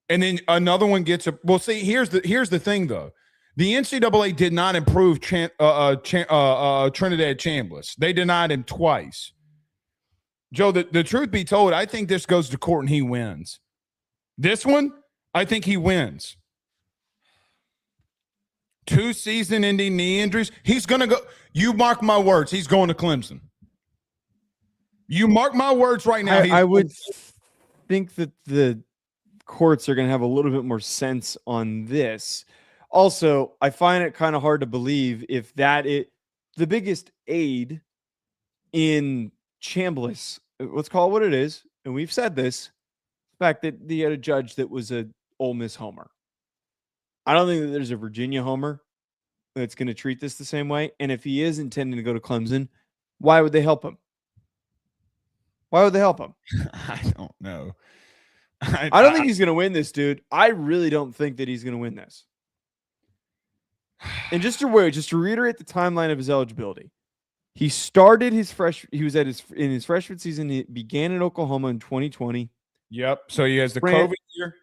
Speaker 1: and then another one gets a? Well, see, here's the thing though. The NCAA did not approve Trinidad Chambliss. They denied him twice. Joe, the truth be told, I think this goes to court and he wins. This one, I think he wins. 2 season-ending knee injuries. He's going to go. You mark my words. He's going to Clemson. You mark my words right now.
Speaker 2: I would think that the courts are going to have a little bit more sense on this. Also, I find it kind of hard to believe if the biggest aid in Chambliss, let's call it what it is, and we've said this, the fact that he had a judge that was a Ole Miss homer. I don't think that there's a Virginia homer that's going to treat this the same way. And if he is intending to go to Clemson, why would they help him? Why would they help him?
Speaker 1: I don't know.
Speaker 2: I don't think he's going to win this, dude. I really don't think that he's going to win this. And just to reiterate the timeline of his eligibility, He started his he was in his freshman season. He began in Oklahoma in 2020.
Speaker 1: Yep. So he has the COVID year.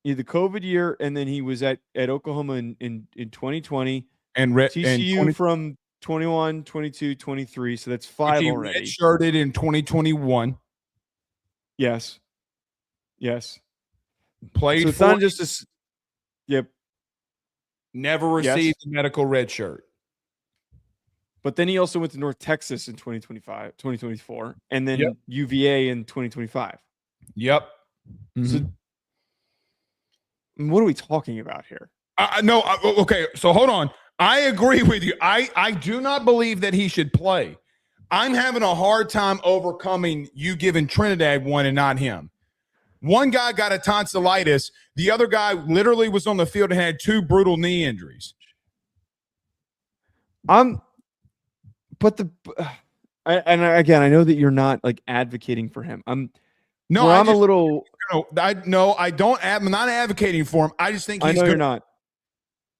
Speaker 2: Yeah, the COVID year, and then he was at Oklahoma in 2020.
Speaker 1: And
Speaker 2: TCU from 21, 22, 23. So that's 5 already.
Speaker 1: Redshirted in 2021.
Speaker 2: Yes.
Speaker 1: Played.
Speaker 2: So it's not just a. Yep.
Speaker 1: Never received a medical red shirt.
Speaker 2: But then he also went to North Texas in 2024, and then UVA in 2025.
Speaker 1: Yep.
Speaker 2: Mm-hmm. So what are we talking about here?
Speaker 1: No. Okay. So hold on. I agree with you. I do not believe that he should play. I'm having a hard time overcoming you giving Trinidad one and not him. One guy got a tonsillitis. The other guy literally was on the field and had 2 brutal knee injuries.
Speaker 2: But again, I know that you're not like advocating for him. I'm a little.
Speaker 1: I don't. I'm not advocating for him. I just think he's
Speaker 2: I know
Speaker 1: good.
Speaker 2: You're not.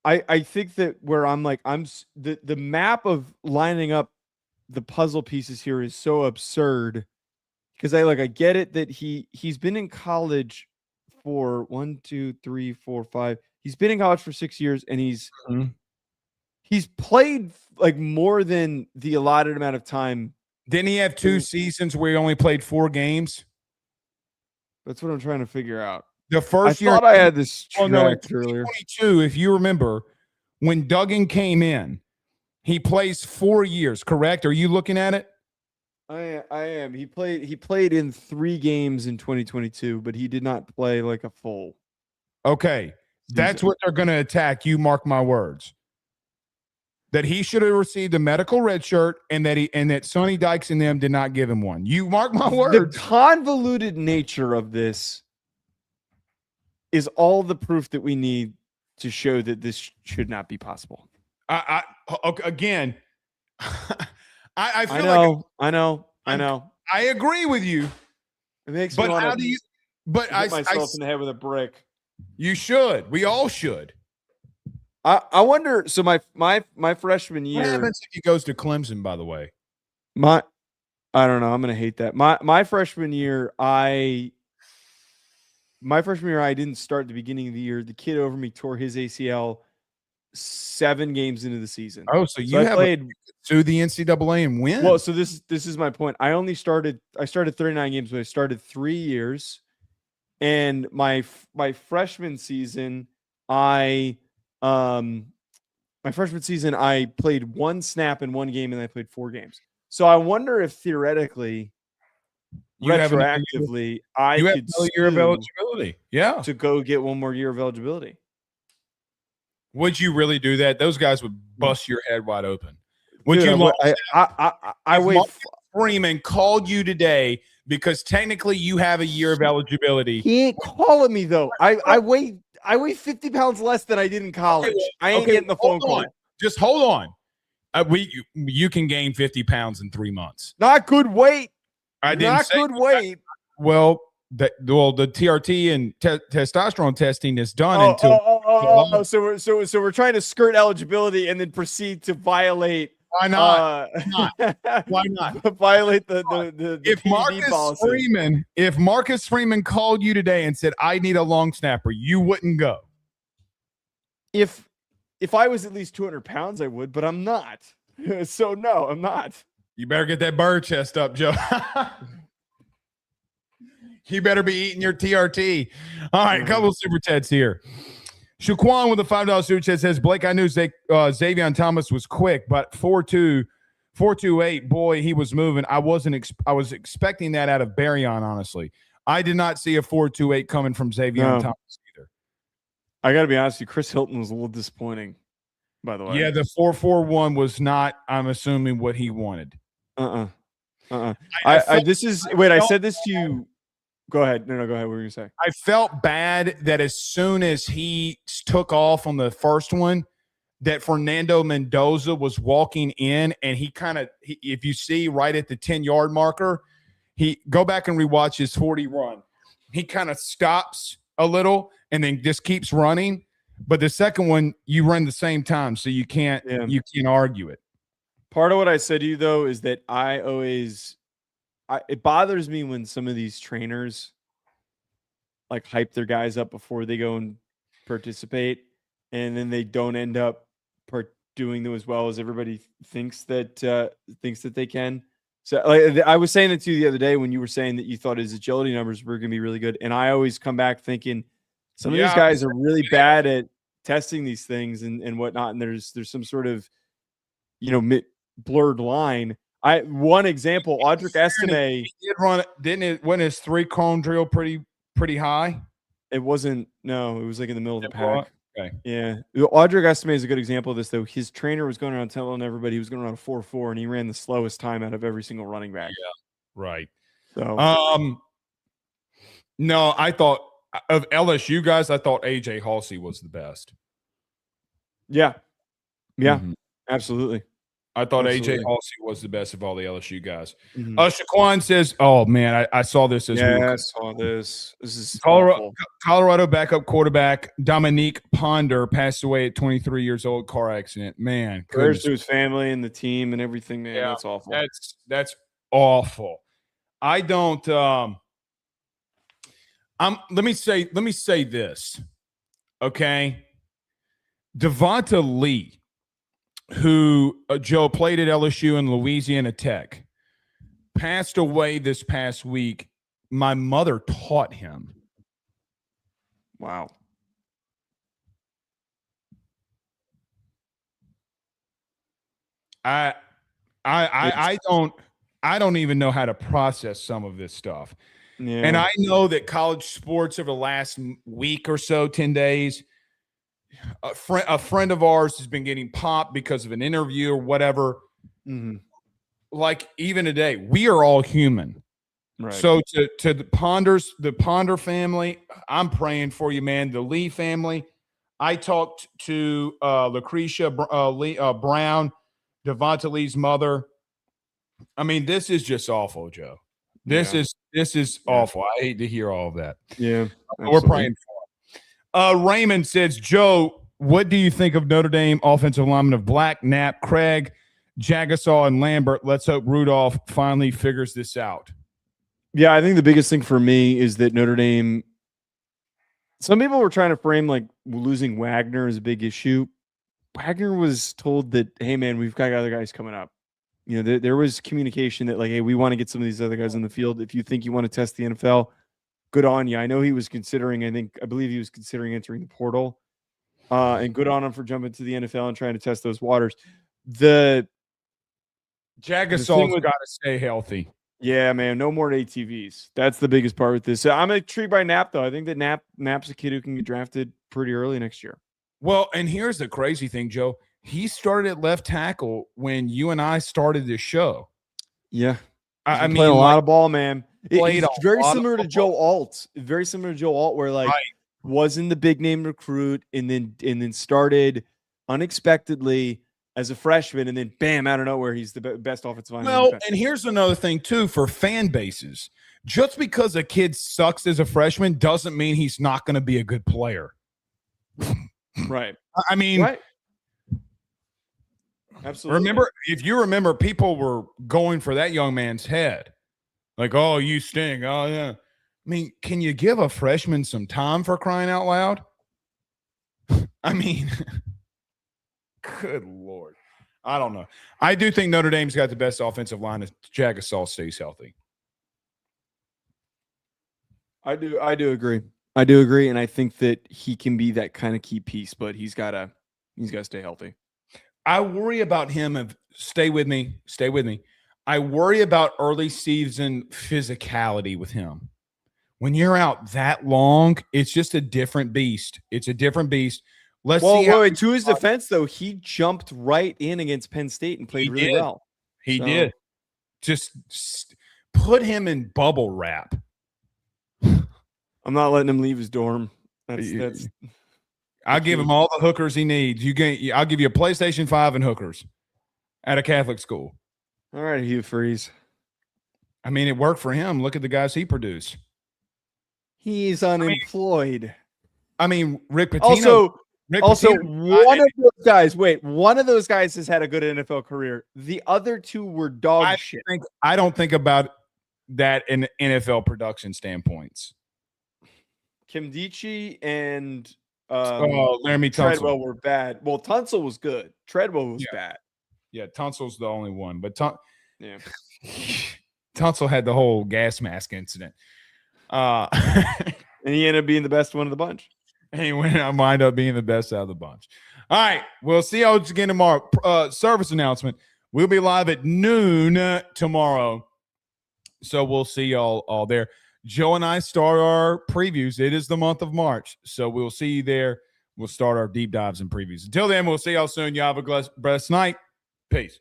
Speaker 2: I think that where I'm like the map of lining up the puzzle pieces here is so absurd because I get it that he's been in college for 1, 2, 3, 4, 5. He's been in college for 6 years and he's played like more than the allotted amount of time.
Speaker 1: Didn't he have 2 seasons where he only played 4 games?
Speaker 2: That's what I'm trying to figure out.
Speaker 1: The first year,
Speaker 2: I thought I had this tracked earlier.
Speaker 1: 22, if you remember, when Duggan came in, he plays 4 years. Correct? Are you looking at it?
Speaker 2: I am. He played in 3 games in 2022, but he did not play like a full.
Speaker 1: Okay, that's what they're going to attack. You mark my words. That he should have received a medical red shirt, and that Sonny Dykes and them did not give him one. You mark my words.
Speaker 2: The convoluted nature of this is all the proof that we need to show that this should not be possible.
Speaker 1: Again, I know. I agree with you.
Speaker 2: It makes me want to hit myself in the head with a brick.
Speaker 1: You should. We all should.
Speaker 2: I wonder. So my freshman year.
Speaker 1: What happens if he goes to Clemson? By the way,
Speaker 2: I don't know. I'm gonna hate that. My freshman year, I didn't start at the beginning of the year. The kid over me tore his ACL 7 games into the season.
Speaker 1: Oh, so you played through the NCAA and win.
Speaker 2: Well, so this is my point. I started 39 games, but I started 3 years, and my freshman season, I played 1 snap in 1 game, and I played 4 games. So I wonder if theoretically, retroactively, I could
Speaker 1: have year of eligibility. Yeah,
Speaker 2: to go get 1 more year of eligibility.
Speaker 1: Would you really do that? Those guys would bust your head wide open. Would you? I wait. Freeman called you today because technically you have a year of eligibility.
Speaker 2: He ain't calling me though. I weigh 50 pounds less than I did in college. I ain't getting the phone call.
Speaker 1: Just hold on. You can gain 50 pounds in 3 months.
Speaker 2: Not good weight.
Speaker 1: Not
Speaker 2: good weight.
Speaker 1: Well, the TRT and testosterone testing is done
Speaker 2: So we're trying to skirt eligibility and then proceed to violate.
Speaker 1: Why not? Why not?
Speaker 2: Violate the
Speaker 1: if
Speaker 2: PD policy.
Speaker 1: If Marcus Freeman called you today and said, "I need a long snapper," you wouldn't go.
Speaker 2: If I was at least 200 pounds, I would, but I'm not. So no, I'm not.
Speaker 1: You better get that bird chest up, Joe. You better be eating your TRT. All right, a couple of super chats here. Shaquan with a $5 super chat says, Blake, I knew Xavier Thomas was quick, but 4.28, boy, he was moving. I was expecting that out of Barryon, honestly. I did not see a 4.28 coming from Xavier Thomas either.
Speaker 2: I got to be honest with you, Chris Hilton was a little disappointing, by the way.
Speaker 1: Yeah, the 4.41 was not, I'm assuming, what he wanted.
Speaker 2: I said this to you. Go ahead. No, go ahead. What were you going to say?
Speaker 1: I felt bad that as soon as he took off on the first one, that Fernando Mendoza was walking in, and he kind of, if you see right at the 10-yard marker, he go back and rewatch his 40 run. He kind of stops a little and then just keeps running. But the second one, you run the same time, so you can't argue it.
Speaker 2: Part of what I said to you though is that it bothers me when some of these trainers like hype their guys up before they go and participate, and then they don't end up doing them as well as everybody thinks that they can. So like, I was saying it to you the other day when you were saying that you thought his agility numbers were going to be really good, and I always come back thinking some of these guys are really bad at testing these things and whatnot, and there's some sort of blurred line. One example, Audric Estime
Speaker 1: didn't his 3-cone drill pretty high?
Speaker 2: It wasn't. No, it was like in the middle of the pack.
Speaker 1: Okay.
Speaker 2: Yeah. Audric Estime is a good example of this, though. His trainer was going around telling everybody he was going to run a 4.4, and he ran the slowest time out of every single running back.
Speaker 1: Yeah. Right.
Speaker 2: So,
Speaker 1: no, I thought of LSU guys, I thought AJ Halsey was the best.
Speaker 2: Yeah. Yeah. Mm-hmm. Absolutely.
Speaker 1: I thought AJ Halsey was the best of all the LSU guys. Mm-hmm. Shaquan says, "Oh man, I saw this as
Speaker 2: well. I saw this. This is
Speaker 1: Colorado backup quarterback Dominique Ponder passed away at 23 years old, car accident. Man,
Speaker 2: prayers to his family and the team and everything. Man, yeah, that's awful.
Speaker 1: That's awful. I don't. Let me say this, okay? Devonta Lee, who Joe played at LSU and Louisiana Tech, passed away this past week. My mother taught him.
Speaker 2: Wow.
Speaker 1: I don't even know how to process some of this stuff. Yeah. And I know that college sports over the last week or so, 10 days, a friend of ours has been getting popped because of an interview or whatever. Mm-hmm. Like even today, we are all human. Right. So to the Ponder family, I'm praying for you, man. The Lee family. I talked to Lucretia Brown, Devonta Lee's mother. I mean, this is just awful, Joe. This is awful. I hate to hear all of that.
Speaker 2: Yeah,
Speaker 1: we're praying for him. Raymond says, Joe, what do you think of Notre Dame offensive linemen of Black, Knapp, Craig, Jagasaw, and Lambert? Let's hope Rudolph finally figures this out.
Speaker 2: Yeah, I think the biggest thing for me is that Notre Dame, some people were trying to frame like losing Wagner as a big issue. Wagner was told that, hey, man, we've got other guys coming up. You know, there was communication that like, hey, we want to get some of these other guys on the field. If you think you want to test the NFL, good on you. I know he was considering, I believe he was considering entering the portal. And good on him for jumping to the NFL and trying to test those waters. The
Speaker 1: Jagasaw's got to stay healthy.
Speaker 2: Yeah, man, no more ATVs. That's the biggest part with this. So I'm intrigued by Knapp, though. I think that Knapp's a kid who can get drafted pretty early next year.
Speaker 1: Well, and here's the crazy thing, Joe. He started at left tackle when you and I started this show.
Speaker 2: Yeah.
Speaker 1: I mean,
Speaker 2: playing a lot of ball, man. It's very similar to Joe Alt. Very similar to Joe Alt, where like wasn't the big name recruit and then started unexpectedly as a freshman, and then bam, out of nowhere, he's the best offensive lineman.
Speaker 1: Well, and here's another thing too for fan bases: just because a kid sucks as a freshman doesn't mean he's not going to be a good player.
Speaker 2: Right.
Speaker 1: I mean,
Speaker 2: right. Absolutely.
Speaker 1: If you remember, people were going for that young man's head, like, "Oh, you stink." Oh, yeah. I mean, can you give a freshman some time, for crying out loud? I mean. Good Lord. I don't know. I do think Notre Dame's got the best offensive line if Jagasaw stays healthy.
Speaker 2: I do agree. I do agree, and I think that he can be that kind of key piece, but he's gotta stay healthy.
Speaker 1: I worry about him stay with me. I worry about early season physicality with him. When you're out that long, it's just a different beast. It's a different beast. Let's see.
Speaker 2: Wait, to his defense, though, he jumped right in against Penn State and played really well.
Speaker 1: He did. Just put him in bubble wrap.
Speaker 2: I'm not letting him leave his dorm. That's
Speaker 1: I'll give him all the hookers he needs. I'll give you a PlayStation 5 and hookers at a Catholic school.
Speaker 2: All right, Hugh Freeze.
Speaker 1: I mean, it worked for him. Look at the guys he produced.
Speaker 2: He's unemployed.
Speaker 1: I mean, Rick Pitino.
Speaker 2: Also,
Speaker 1: Rick
Speaker 2: Also,
Speaker 1: Pitino,
Speaker 2: one of those guys. Wait, one of those guys has had a good NFL career. The other two were dog shit.
Speaker 1: I don't think about that in NFL production standpoints.
Speaker 2: Kim Dichie and
Speaker 1: Laramie Tunsil.
Speaker 2: Treadwell were bad. Well, Tunsil was good. Treadwell was bad.
Speaker 1: Yeah, Tunsil's the only one, but
Speaker 2: Yeah.
Speaker 1: Tunsil had the whole gas mask incident.
Speaker 2: And he ended up being the best one of the bunch.
Speaker 1: And he wind up being the best out of the bunch. All right, we'll see y'all again tomorrow. Service announcement. We'll be live at noon tomorrow. So we'll see y'all all there. Joe and I start our previews. It is the month of March. So we'll see you there. We'll start our deep dives and previews. Until then, we'll see y'all soon. Y'all have a blessed night. Peace.